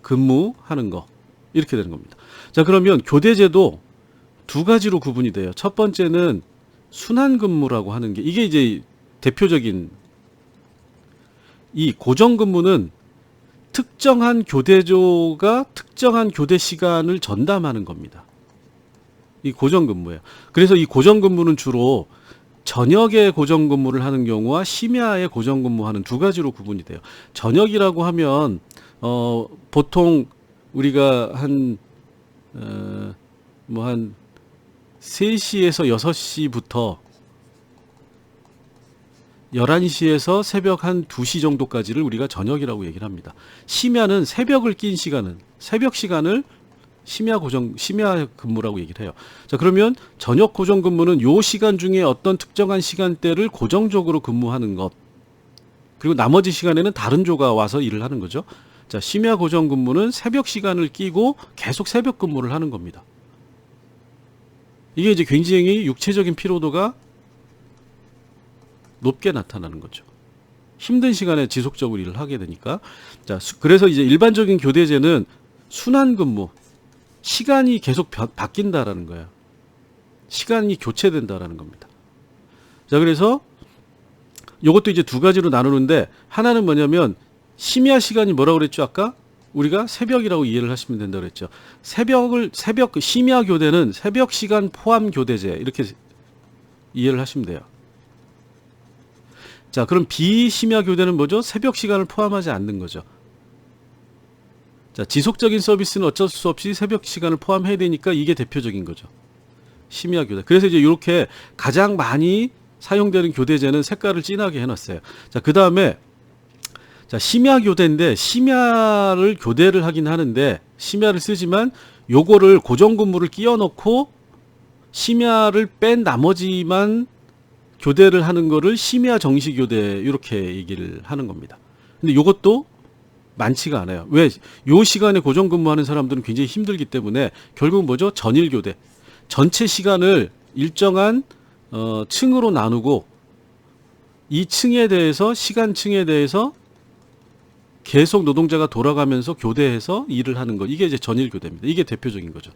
근무하는 거, 이렇게 되는 겁니다. 자, 그러면 교대제도 두 가지로 구분이 돼요. 첫 번째는 순환 근무라고 하는 게, 이게 이제 대표적인, 이 고정 근무는 특정한 교대조가 특정한 교대 시간을 전담하는 겁니다. 이 고정 근무예요. 그래서 이 고정 근무는 주로 저녁에 고정 근무를 하는 경우와 심야에 고정 근무하는 두 가지로 구분이 돼요. 저녁이라고 하면 보통 우리가 한 3시에서 6시부터 11시에서 새벽 한 2시 정도까지를 우리가 저녁이라고 얘기를 합니다. 심야는 새벽을 낀 시간은, 새벽 시간을 심야 근무라고 얘기를 해요. 자, 그러면 저녁 고정 근무는 요 시간 중에 어떤 특정한 시간대를 고정적으로 근무하는 것. 그리고 나머지 시간에는 다른 조가 와서 일을 하는 거죠. 자, 심야 고정 근무는 새벽 시간을 끼고 계속 새벽 근무를 하는 겁니다. 이게 이제 굉장히 육체적인 피로도가 높게 나타나는 거죠. 힘든 시간에 지속적으로 일을 하게 되니까. 자, 그래서 이제 일반적인 교대제는 순환 근무, 시간이 계속 바뀐다라는 거예요. 시간이 교체된다라는 겁니다. 자, 그래서 이것도 이제 두 가지로 나누는데, 하나는 뭐냐면 심야 시간이 뭐라고 그랬죠? 아까 우리가 새벽이라고 이해를 하시면 된다고 그랬죠. 심야 교대는 새벽 시간 포함 교대제, 이렇게 이해를 하시면 돼요. 자, 그럼 비심야 교대는 뭐죠? 새벽 시간을 포함하지 않는 거죠. 자, 지속적인 서비스는 어쩔 수 없이 새벽 시간을 포함해야 되니까 이게 대표적인 거죠. 심야 교대. 그래서 이제 이렇게 가장 많이 사용되는 교대제는 색깔을 진하게 해놨어요. 자, 그 다음에 자, 심야 교대인데, 심야를 교대를 하긴 하는데, 심야를 쓰지만 요거를 고정 근무를 끼워 넣고 심야를 뺀 나머지만 교대를 하는 거를 심야 정시 교대, 이렇게 얘기를 하는 겁니다. 근데 요것도 많지가 않아요. 왜? 요 시간에 고정 근무하는 사람들은 굉장히 힘들기 때문에 결국 뭐죠? 전일 교대. 전체 시간을 일정한 층으로 나누고 이 층에 대해서, 시간층에 대해서 계속 노동자가 돌아가면서 교대해서 일을 하는 것. 이게 이제 전일 교대입니다. 이게 대표적인 거죠.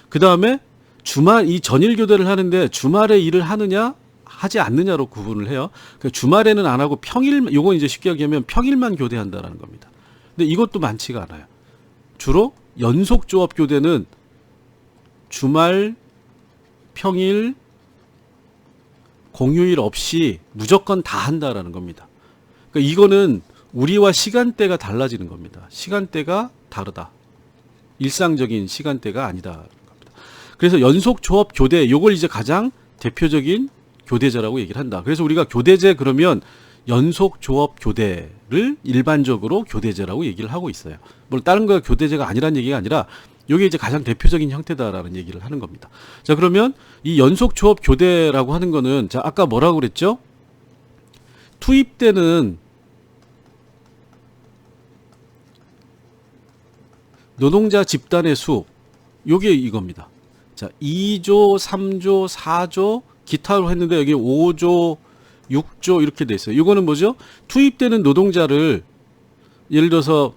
그 다음에 이 전일 교대를 하는데 주말에 일을 하느냐 하지 않느냐로 구분을 해요. 그러니까 주말에는 안 하고 평일, 요거 이제 쉽게 얘기하면 평일만 교대한다라는 겁니다. 근데 이것도 많지가 않아요. 주로 연속 조업 교대는 주말, 평일, 공휴일 없이 무조건 다 한다라는 겁니다. 그러니까 이거는 우리와 시간대가 달라지는 겁니다. 시간대가 다르다. 일상적인 시간대가 아니다라는 겁니다. 그래서 연속 조업 교대 요걸 이제 가장 대표적인 교대제라고 얘기를 한다. 그래서 우리가 교대제 그러면 연속 조업 교대를 일반적으로 교대제라고 얘기를 하고 있어요. 물론 다른 거가 교대제가 아니란 얘기가 아니라 이게 이제 가장 대표적인 형태다라는 얘기를 하는 겁니다. 자, 그러면 이 연속 조업 교대라고 하는 거는 자, 아까 뭐라고 그랬죠? 투입되는 노동자 집단의 수, 요게 이겁니다. 자, 2조, 3조, 4조, 기타로 했는데 여기 5조, 6조 이렇게 돼 있어요. 이거는 뭐죠? 투입되는 노동자를 예를 들어서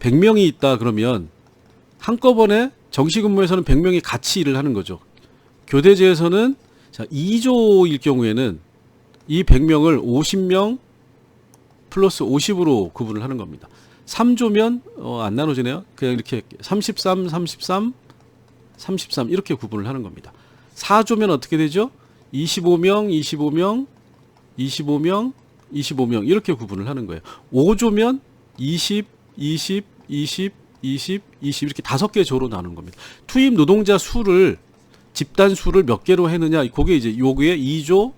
100명이 있다 그러면 한꺼번에 정시근무에서는 100명이 같이 일을 하는 거죠. 교대제에서는 자, 2조일 경우에는 이 100명을 50명 플러스 50으로 구분을 하는 겁니다. 3조면 안 나눠지네요. 그냥 이렇게 33, 33, 33 이렇게 구분을 하는 겁니다. 4조면 어떻게 되죠? 25명, 25명, 25명, 25명 이렇게 구분을 하는 거예요. 5조면 20, 20, 20, 20, 20 이렇게 5개 조로 나누는 겁니다. 투입 노동자 수를 집단 수를 몇 개로 했느냐 그게 이제 요게 2조,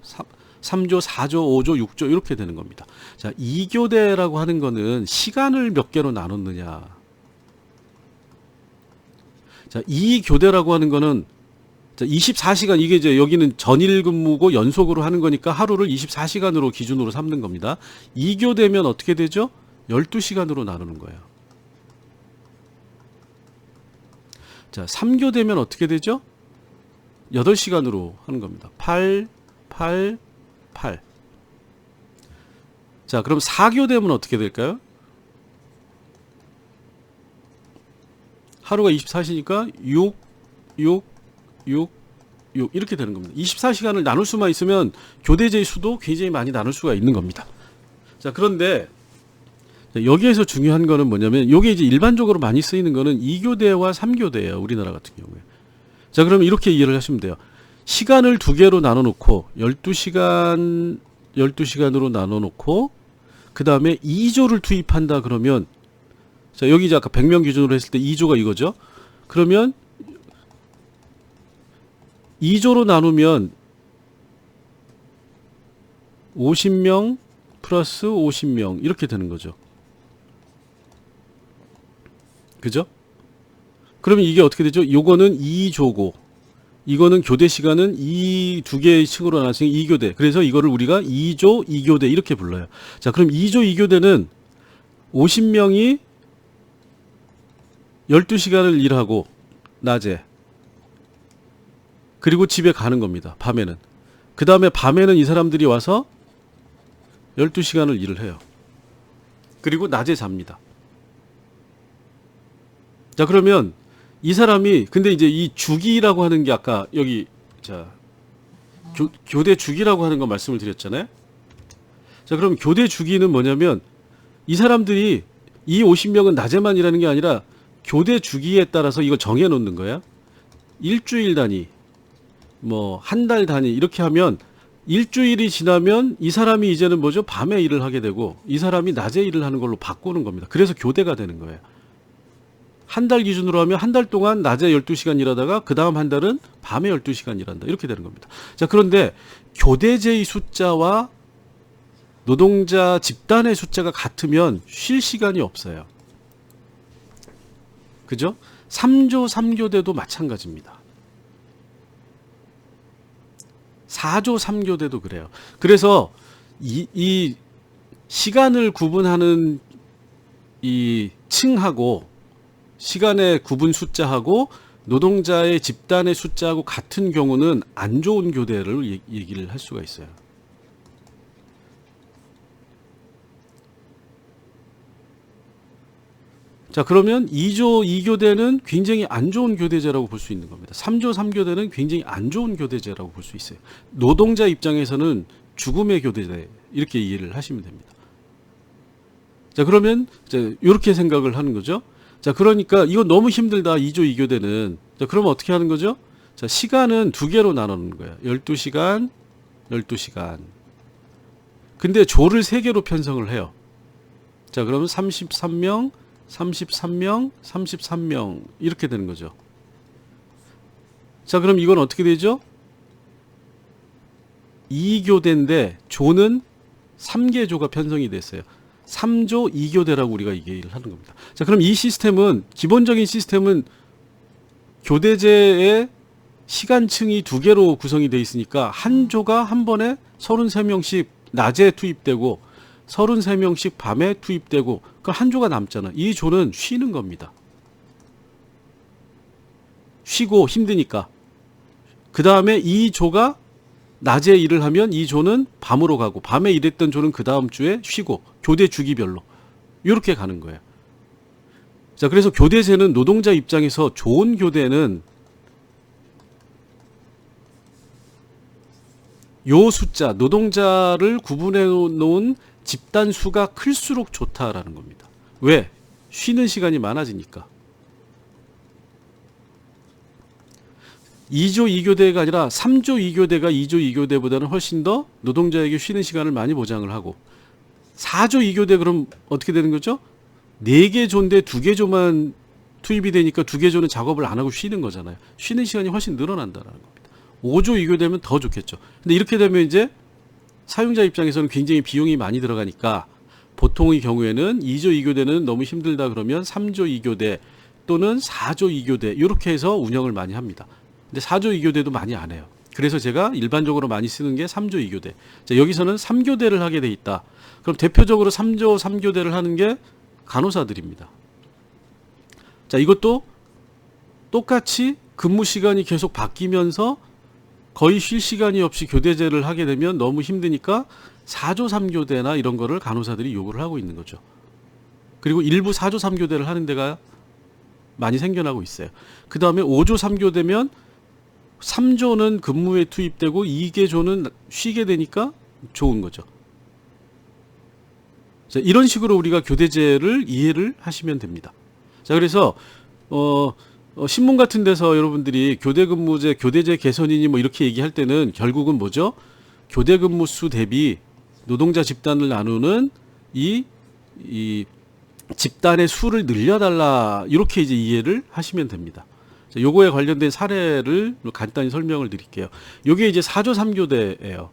3조, 4조, 5조, 6조 이렇게 되는 겁니다. 자, 2교대라고 하는 거는 시간을 몇 개로 나눴느냐. 자, 2교대라고 하는 거는 자, 24시간 이게 이제 여기는 전일 근무고 연속으로 하는 거니까 하루를 24시간으로 기준으로 삼는 겁니다. 2교대면 어떻게 되죠? 12시간으로 나누는 거예요. 자, 3교대면 어떻게 되죠? 8시간으로 하는 겁니다. 8, 8, 8. 자, 그럼 4교대면 어떻게 될까요? 하루가 24시니까 6, 6, 6, 6 이렇게 되는 겁니다. 24시간을 나눌 수만 있으면 교대제의 수도 굉장히 많이 나눌 수가 있는 겁니다. 자, 그런데 여기에서 중요한 거는 뭐냐면 이게 이제 일반적으로 많이 쓰이는 거는 2교대와 3교대예요. 우리나라 같은 경우에. 자, 그러면 이렇게 이해를 하시면 돼요. 시간을 두 개로 나눠 놓고 12시간으로 나눠 놓고 그다음에 2조를 투입한다 그러면 자, 여기 이제 아까 100명 기준으로 했을 때 2조가 이거죠. 그러면 2조로 나누면 50명 플러스 50명 이렇게 되는 거죠. 그죠? 그러면 이게 어떻게 되죠? 요거는 2조고 이거는 교대 시간은 이 두 개의 층으로 나눠서 2교대. 그래서 이거를 우리가 2조 2교대 이렇게 불러요. 자, 그럼 2조 2교대는 50명이 12시간을 일하고 낮에 그리고 집에 가는 겁니다. 밤에는. 그 다음에 밤에는 이 사람들이 와서 12시간을 일을 해요. 그리고 낮에 잡니다. 자, 그러면 이 사람이 근데 이제 이 주기라고 하는 게 아까 여기 자 교대 주기라고 하는 거 말씀을 드렸잖아요. 자, 그럼 교대 주기는 뭐냐면 이 사람들이 이 50명은 낮에만 일하는 게 아니라 교대 주기에 따라서 이거 정해 놓는 거야. 일주일 단위, 뭐 한 달 단위 이렇게 하면 일주일이 지나면 이 사람이 이제는 뭐죠? 밤에 일을 하게 되고 이 사람이 낮에 일을 하는 걸로 바꾸는 겁니다. 그래서 교대가 되는 거예요. 한 달 기준으로 하면 한 달 동안 낮에 12시간 일하다가 그 다음 한 달은 밤에 12시간 일한다. 이렇게 되는 겁니다. 자, 그런데 교대제의 숫자와 노동자 집단의 숫자가 같으면 쉴 시간이 없어요. 그죠? 3조 3교대도 마찬가지입니다. 4조 3교대도 그래요. 그래서 이 시간을 구분하는 이 층하고 시간의 구분 숫자하고 노동자의 집단의 숫자하고 같은 경우는 안 좋은 교대를 얘기를 할 수가 있어요. 자, 그러면 2조 2교대는 굉장히 안 좋은 교대제라고 볼 수 있는 겁니다. 3조 3교대는 굉장히 안 좋은 교대제라고 볼 수 있어요. 노동자 입장에서는 죽음의 교대제 이렇게 이해를 하시면 됩니다. 자, 그러면 이제 이렇게 생각을 하는 거죠. 자, 그러니까 이거 너무 힘들다 2조 2교대는. 자, 그러면 어떻게 하는 거죠? 자, 시간은 두 개로 나누는 거예요. 12시간, 12시간. 근데 조를 세 개로 편성을 해요. 자, 그러면 33명, 33명, 33명 이렇게 되는 거죠. 자, 그럼 이건 어떻게 되죠? 2교대인데 조는 3개 조가 편성이 됐어요. 3조 2교대라고 우리가 얘기를 하는 겁니다. 자, 그럼 이 시스템은, 기본적인 시스템은 교대제의 시간층이 두 개로 구성이 되어 있으니까 한 조가 한 번에 33명씩 낮에 투입되고 33명씩 밤에 투입되고 그 한 조가 남잖아. 이 조는 쉬는 겁니다. 쉬고 힘드니까. 그 다음에 이 조가 낮에 일을 하면 이 조는 밤으로 가고 밤에 일했던 조는 그 다음 주에 쉬고 교대 주기별로 이렇게 가는 거예요. 자, 그래서 교대제는 노동자 입장에서 좋은 교대는 요 숫자, 노동자를 구분해 놓은 집단 수가 클수록 좋다라는 겁니다. 왜? 쉬는 시간이 많아지니까. 2조 2교대가 아니라 3조 2교대가 2조 2교대보다는 훨씬 더 노동자에게 쉬는 시간을 많이 보장을 하고, 4조 2교대 그럼 어떻게 되는 거죠? 4개 조인데 2개 조만 투입이 되니까 2개 조는 작업을 안 하고 쉬는 거잖아요. 쉬는 시간이 훨씬 늘어난다는 겁니다. 5조 2교대면 더 좋겠죠. 근데 이렇게 되면 이제 사용자 입장에서는 굉장히 비용이 많이 들어가니까 보통의 경우에는 2조 2교대는 너무 힘들다 그러면 3조 2교대 또는 4조 2교대 이렇게 해서 운영을 많이 합니다. 근데 4조 2교대도 많이 안 해요. 그래서 제가 일반적으로 많이 쓰는 게 3조 2교대. 자, 여기서는 3교대를 하게 돼 있다. 그럼 대표적으로 3조 3교대를 하는 게 간호사들입니다. 자, 이것도 똑같이 근무 시간이 계속 바뀌면서 거의 쉴 시간이 없이 교대제를 하게 되면 너무 힘드니까 4조 3교대나 이런 거를 간호사들이 요구를 하고 있는 거죠. 그리고 일부 4조 3교대를 하는 데가 많이 생겨나고 있어요. 그 다음에 5조 3교대면 3조는 근무에 투입되고 2개 조는 쉬게 되니까 좋은 거죠. 자, 이런 식으로 우리가 교대제를 이해를 하시면 됩니다. 자, 그래서 신문 같은 데서 여러분들이 교대근무제, 교대제 개선이니 뭐 이렇게 얘기할 때는 결국은 뭐죠? 교대근무 수 대비 노동자 집단을 나누는 이 집단의 수를 늘려달라, 이렇게 이제 이해를 하시면 됩니다. 자, 요거에 관련된 사례를 간단히 설명을 드릴게요. 요게 이제 4조 3교대예요.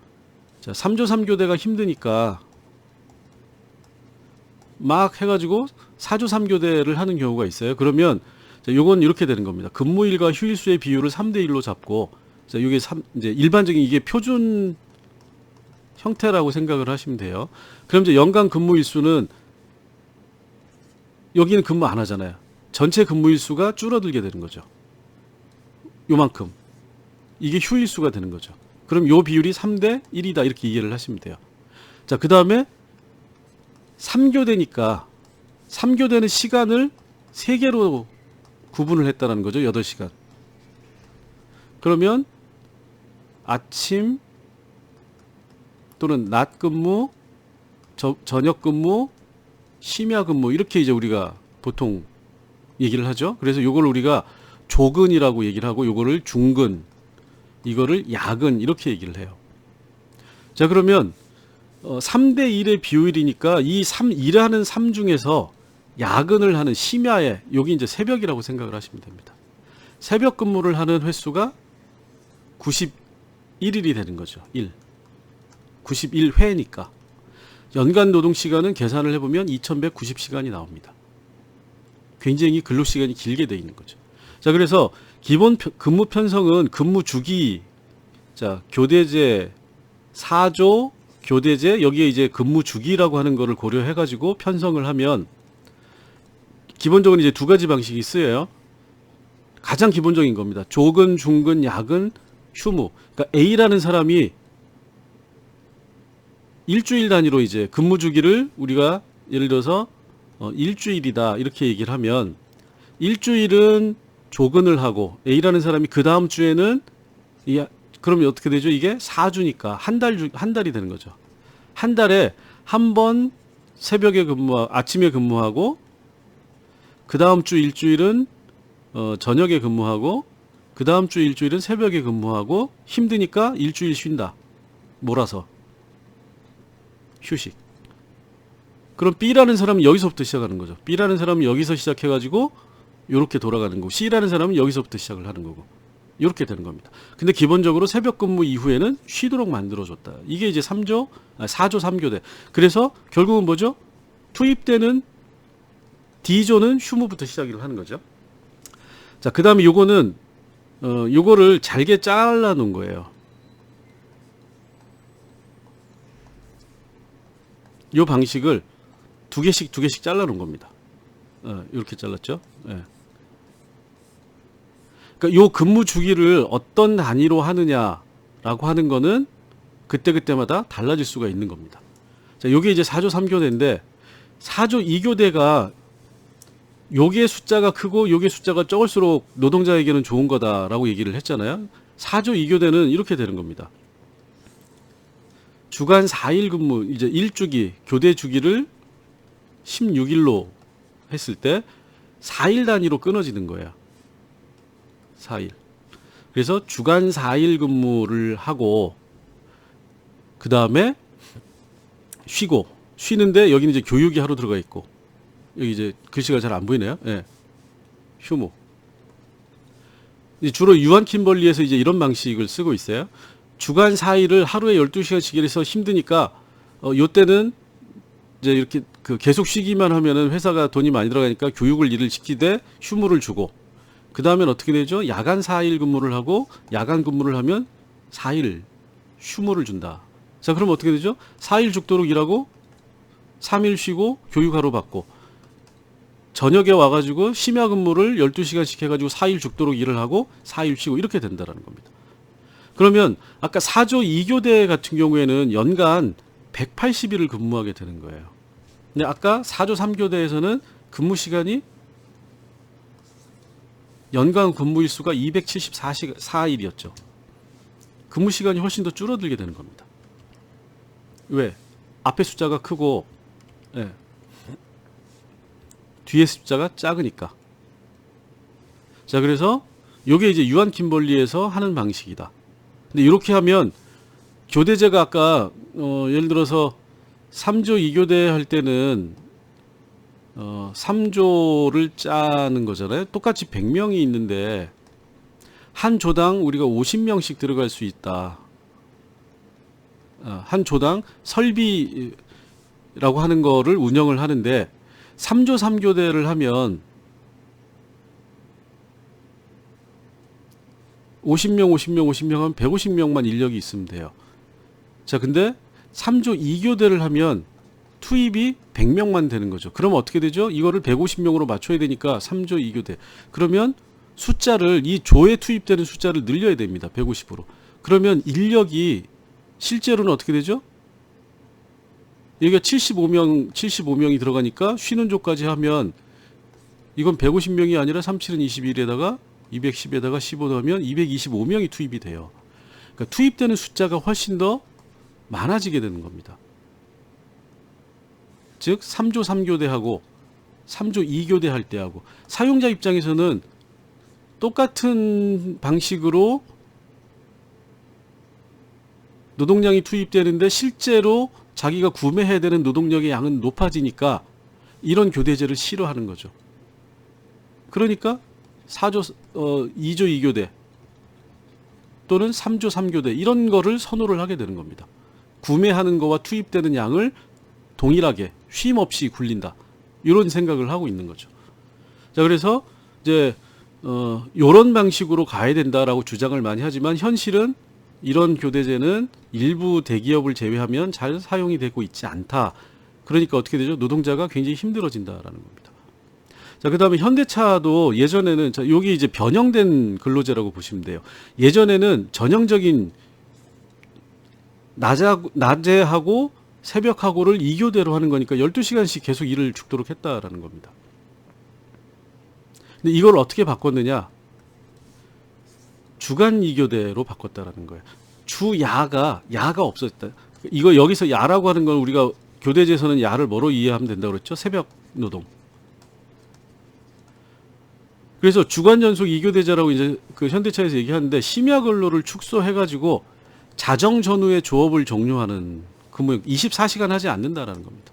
자, 3조 3교대가 힘드니까 막 해가지고 4조 3교대를 하는 경우가 있어요. 그러면 자, 요건 이렇게 되는 겁니다. 근무일과 휴일수의 비율을 3대 1로 잡고, 자, 요게 이제 일반적인 이게 표준 형태라고 생각을 하시면 돼요. 그럼 이제 연간 근무일수는 여기는 근무 안 하잖아요. 전체 근무일수가 줄어들게 되는 거죠. 요만큼. 이게 휴일수가 되는 거죠. 그럼 요 비율이 3대 1이다. 이렇게 이해를 하시면 돼요. 자, 그 다음에 3교대니까 3교대는 시간을 3개로 구분을 했다는 거죠. 8시간. 그러면 아침 또는 낮 근무, 저녁 근무, 심야 근무 이렇게 이제 우리가 보통 얘기를 하죠. 그래서 요걸 우리가 조근이라고 얘기를 하고 요거를 중근, 이거를 야근 이렇게 얘기를 해요. 자, 그러면 3대 1의 비율이니까 이 일하는 3 중에서 야근을 하는 심야에, 여기 이제 새벽이라고 생각을 하시면 됩니다. 새벽 근무를 하는 횟수가 91일이 되는 거죠. 91회니까. 연간 노동 시간은 계산을 해보면 2190시간이 나옵니다. 굉장히 근로 시간이 길게 돼 있는 거죠. 자, 그래서 기본 근무 편성은 근무 주기, 자, 교대제 4조 교대제, 여기에 이제 근무 주기라고 하는 거를 고려해 가지고 편성을 하면 기본적으로 이제 두 가지 방식이 쓰여요. 가장 기본적인 겁니다. 조근, 중근, 야근, 휴무. 그러니까 A라는 사람이 일주일 단위로 이제 근무 주기를 우리가 예를 들어서 일주일이다 이렇게 얘기를 하면, 일주일은 조근을 하고 A라는 사람이 그 다음 주에는 그러면 어떻게 되죠? 이게 4주니까 한 달이 되는 거죠. 한 달에 한 번 새벽에 아침에 근무하고, 그 다음 주 일주일은 저녁에 근무하고, 그 다음 주 일주일은 새벽에 근무하고 힘드니까 일주일 쉰다. 몰아서. 휴식. 그럼 B라는 사람은 여기서부터 시작하는 거죠. B라는 사람은 여기서 시작해가지고 요렇게 돌아가는 거고, C라는 사람은 여기서부터 시작을 하는 거고, 이렇게 되는 겁니다. 근데 기본적으로 새벽 근무 이후에는 쉬도록 만들어줬다. 이게 이제 4조 3교대. 그래서 결국은 뭐죠? 투입되는 D조는 휴무부터 시작을 하는 거죠. 자, 그 다음에 요거는 요거를 잘게 잘라 놓은 거예요. 요 방식을 두 개씩 잘라 놓은 겁니다. 이렇게 잘랐죠. 예. 그러니까 요 근무 주기를 어떤 단위로 하느냐라고 하는 거는 그때그때마다 달라질 수가 있는 겁니다. 자, 요게 이제 4조 3교대인데 4조 2교대가 요게 숫자가 크고 요게 숫자가 적을수록 노동자에게는 좋은 거다라고 얘기를 했잖아요. 4조 2교대는 이렇게 되는 겁니다. 주간 4일 근무, 이제 1주기, 교대 주기를 16일로 했을 때 4일 단위로 끊어지는 거예요. 4일. 그래서 주간 4일 근무를 하고 그 다음에 쉬고, 쉬는데 여기는 이제 교육이 하루 들어가 있고, 여기 이제 글씨가 잘 안 보이네요. 예. 휴무. 주로 유한 킴벌리에서 이제 이런 방식을 쓰고 있어요. 주간 4일을 하루에 12시간씩 일해서 힘드니까 요때는 이제 이렇게 계속 쉬기만 하면은 회사가 돈이 많이 들어가니까 교육을 일을 시키되 휴무를 주고, 그 다음엔 어떻게 되죠? 야간 4일 근무를 하고 야간 근무를 하면 4일 휴무를 준다. 자, 그럼 어떻게 되죠? 4일 죽도록 일하고 3일 쉬고 교육 하루 받고, 저녁에 와가지고 심야 근무를 12시간씩 해가지고 4일 죽도록 일을 하고 4일 쉬고, 이렇게 된다는 겁니다. 그러면 아까 4조 2교대 같은 경우에는 연간 180일을 근무하게 되는 거예요. 근데 아까 4조 3교대에서는 근무 시간이 연간 근무 일수가 274일이었죠. 근무 시간이 훨씬 더 줄어들게 되는 겁니다. 왜? 앞에 숫자가 크고, 예. 뒤에 숫자가 작으니까. 자, 그래서 요게 이제 유한 킴벌리에서 하는 방식이다. 근데 이렇게 하면 교대제가 아까 예를 들어서 3조 2교대 할 때는 3조를 짜는 거잖아요. 똑같이 100명이 있는데 한 조당 우리가 50명씩 들어갈 수 있다. 한 조당 설비라고 하는 거를 운영을 하는데 3조 3교대를 하면 50명 하면 150명만 인력이 있으면 돼요. 자, 근데 3조 2교대를 하면 투입이 100명만 되는 거죠. 그럼 어떻게 되죠? 이거를 150명으로 맞춰야 되니까 3조 2교대. 그러면 숫자를, 이 조에 투입되는 숫자를 늘려야 됩니다. 150으로. 그러면 인력이 실제로는 어떻게 되죠? 여기가 75명이 들어가니까 쉬는 조까지 하면 이건 150명이 아니라 37은 21에다가 210에다가 15 더하면 225명이 투입이 돼요. 그러니까 투입되는 숫자가 훨씬 더 많아지게 되는 겁니다. 즉 3조 3교대하고 3조 2교대 할 때하고, 사용자 입장에서는 똑같은 방식으로 노동량이 투입되는데 실제로 자기가 구매해야 되는 노동력의 양은 높아지니까 이런 교대제를 싫어하는 거죠. 그러니까 2조 2교대 또는 3조 3교대 이런 거를 선호를 하게 되는 겁니다. 구매하는 거와 투입되는 양을 동일하게 쉼 없이 굴린다. 이런 생각을 하고 있는 거죠. 자, 그래서 이제 요런 방식으로 가야 된다라고 주장을 많이 하지만 현실은 이런 교대제는 일부 대기업을 제외하면 잘 사용이 되고 있지 않다. 그러니까 어떻게 되죠? 노동자가 굉장히 힘들어진다라는 겁니다. 자, 그 다음에 현대차도 예전에는, 여기 이제 변형된 근로제라고 보시면 돼요. 예전에는 전형적인 낮에 하고 새벽하고를 2교대로 하는 거니까 12시간씩 계속 일을 죽도록 했다라는 겁니다. 근데 이걸 어떻게 바꿨느냐? 주간 2교대로 바꿨다라는 거예요. 야가 없었다. 이거 여기서 야라고 하는 건 우리가 교대제에서는 야를 뭐로 이해하면 된다고 그랬죠? 새벽 노동. 그래서 주간 연속 2교대제라고 이제 그 현대차에서 얘기하는데 심야 근로를 축소해 가지고 자정 전후에 조업을 종료하는 근무 24시간 하지 않는다라는 겁니다.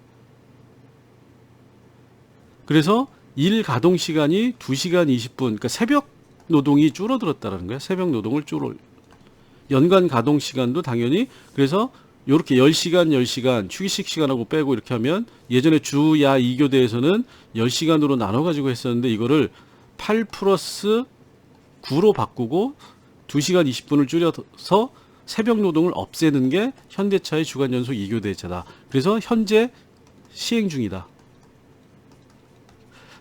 그래서 일 가동 시간이 2시간 20분, 그러니까 새벽 노동이 줄어들었다라는 거예요. 새벽 노동을 연간 가동 시간도 당연히 그래서 요렇게 10시간, 10시간 휴식 시간하고 빼고 이렇게 하면 예전에 주야 2교대에서는 10시간으로 나눠 가지고 했었는데 이거를 8 플러스 9로 바꾸고 2시간 20분을 줄여서 새벽 노동을 없애는 게 현대차의 주간 연속 2교대제다. 그래서 현재 시행 중이다.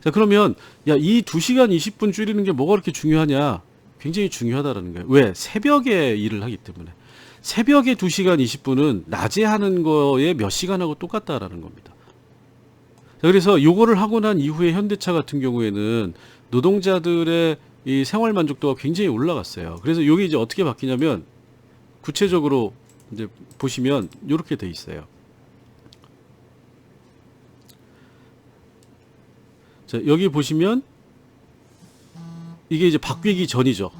자, 그러면 야, 이 2시간 20분 줄이는 게 뭐가 그렇게 중요하냐? 굉장히 중요하다라는 거예요. 왜? 새벽에 일을 하기 때문에. 새벽에 2시간 20분은 낮에 하는 거에 몇 시간하고 똑같다라는 겁니다. 자, 그래서 요거를 하고 난 이후에 현대차 같은 경우에는 노동자들의 이 생활 만족도가 굉장히 올라갔어요. 그래서 요게 이제 어떻게 바뀌냐면 구체적으로 이제 보시면 요렇게 돼 있어요. 자, 여기 보시면 이게 이제 바뀌기 전이죠.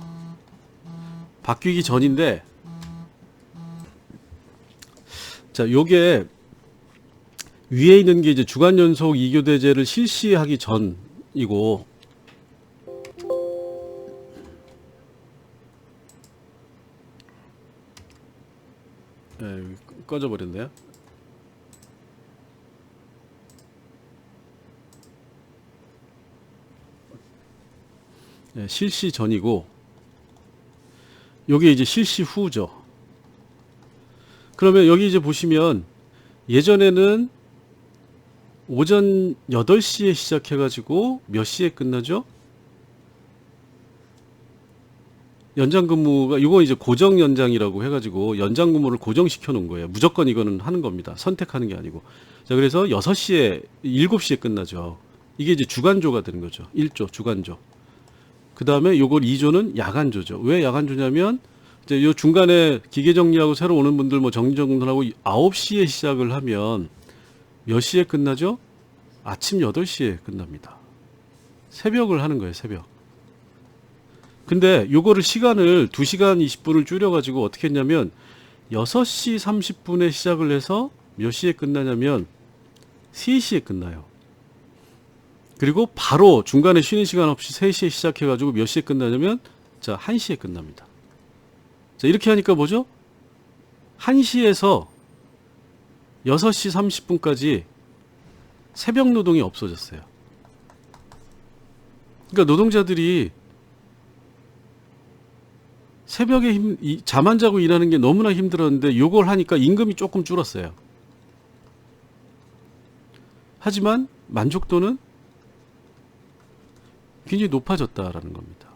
바뀌기 전인데 자, 요게 위에 있는 게 이제 주간 연속 2교대제를 실시하기 전이고 꺼져버렸네요. 실시 전이고 요게 이제 실시 후죠. 그러면 여기 이제 보시면 예전에는 오전 8시에 시작해가지고 몇 시에 끝나죠? 연장 근무가 이거 이제 고정 연장이라고 해가지고 연장 근무를 고정시켜 놓은 거예요. 무조건 이거는 하는 겁니다. 선택하는 게 아니고. 자, 그래서 6시에 7시에 끝나죠. 이게 이제 주간조가 되는 거죠. 1조 주간조. 그 다음에 요걸 2조는 야간조죠. 왜 야간조냐면 이제 요 중간에 기계 정리하고 새로 오는 분들 뭐 정리정돈하고 9시에 시작을 하면 몇 시에 끝나죠? 아침 8시에 끝납니다. 새벽을 하는 거예요, 새벽. 근데 요거를 시간을 2시간 20분을 줄여가지고 어떻게 했냐면 6시 30분에 시작을 해서 몇 시에 끝나냐면 3시에 끝나요. 그리고 바로 중간에 쉬는 시간 없이 3시에 시작해가지고 몇 시에 끝나냐면 자 1시에 끝납니다. 자, 이렇게 하니까 뭐죠? 1시에서 6시 30분까지 새벽 노동이 없어졌어요. 그러니까 노동자들이 새벽에 잠 안 자고 일하는 게 너무나 힘들었는데 요걸 하니까 임금이 조금 줄었어요. 하지만 만족도는 굉장히 높아졌다라는 겁니다.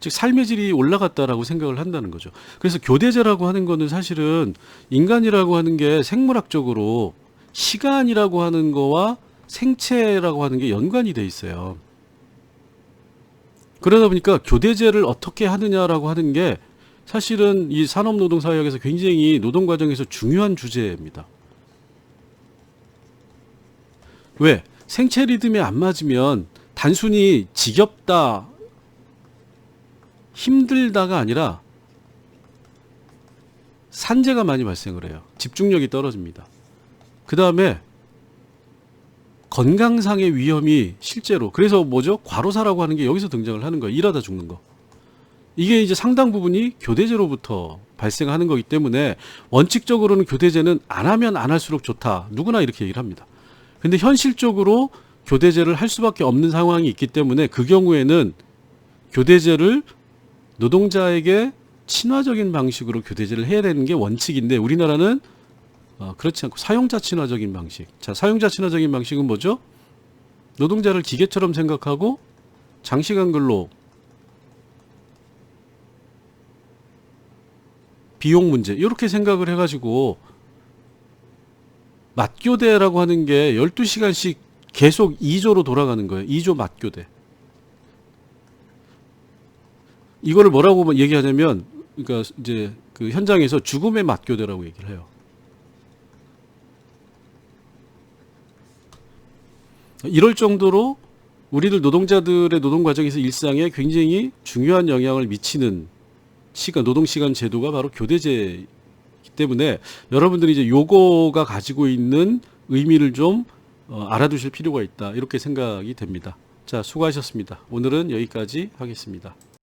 즉 삶의 질이 올라갔다라고 생각을 한다는 거죠. 그래서 교대제라고 하는 거는 사실은 인간이라고 하는 게 생물학적으로 시간이라고 하는 거와 생체라고 하는 게 연관이 돼 있어요. 그러다 보니까 교대제를 어떻게 하느냐라고 하는 게 사실은 이 산업노동사회학에서 굉장히 노동과정에서 중요한 주제입니다. 왜? 생체 리듬에 안 맞으면 단순히 지겹다, 힘들다가 아니라 산재가 많이 발생을 해요. 집중력이 떨어집니다. 그 다음에 건강상의 위험이 실제로 그래서 뭐죠? 과로사라고 하는 게 여기서 등장을 하는 거예요. 일하다 죽는 거. 이게 이제 상당 부분이 교대제로부터 발생하는 거기 때문에 원칙적으로는 교대제는 안 하면 안 할수록 좋다. 누구나 이렇게 얘기를 합니다. 근데 현실적으로 교대제를 할 수밖에 없는 상황이 있기 때문에 그 경우에는 교대제를 노동자에게 친화적인 방식으로 교대제를 해야 되는 게 원칙인데 우리나라는 그렇지 않고 사용자 친화적인 방식. 자, 사용자 친화적인 방식은 뭐죠? 노동자를 기계처럼 생각하고 장시간 근로, 비용 문제 이렇게 생각을 해가지고 맞교대라고 하는 게 12시간씩 계속 2조로 돌아가는 거예요. 2조 맞교대. 이거를 뭐라고 얘기하냐면 그러니까 이제 그 현장에서 죽음의 맞교대라고 얘기를 해요. 이럴 정도로 우리들 노동자들의 노동 과정에서 일상에 굉장히 중요한 영향을 미치는 시간, 노동 시간 제도가 바로 교대제이기 때문에 여러분들이 이제 요거가 가지고 있는 의미를 좀 알아두실 필요가 있다. 이렇게 생각이 됩니다. 자, 수고하셨습니다. 오늘은 여기까지 하겠습니다.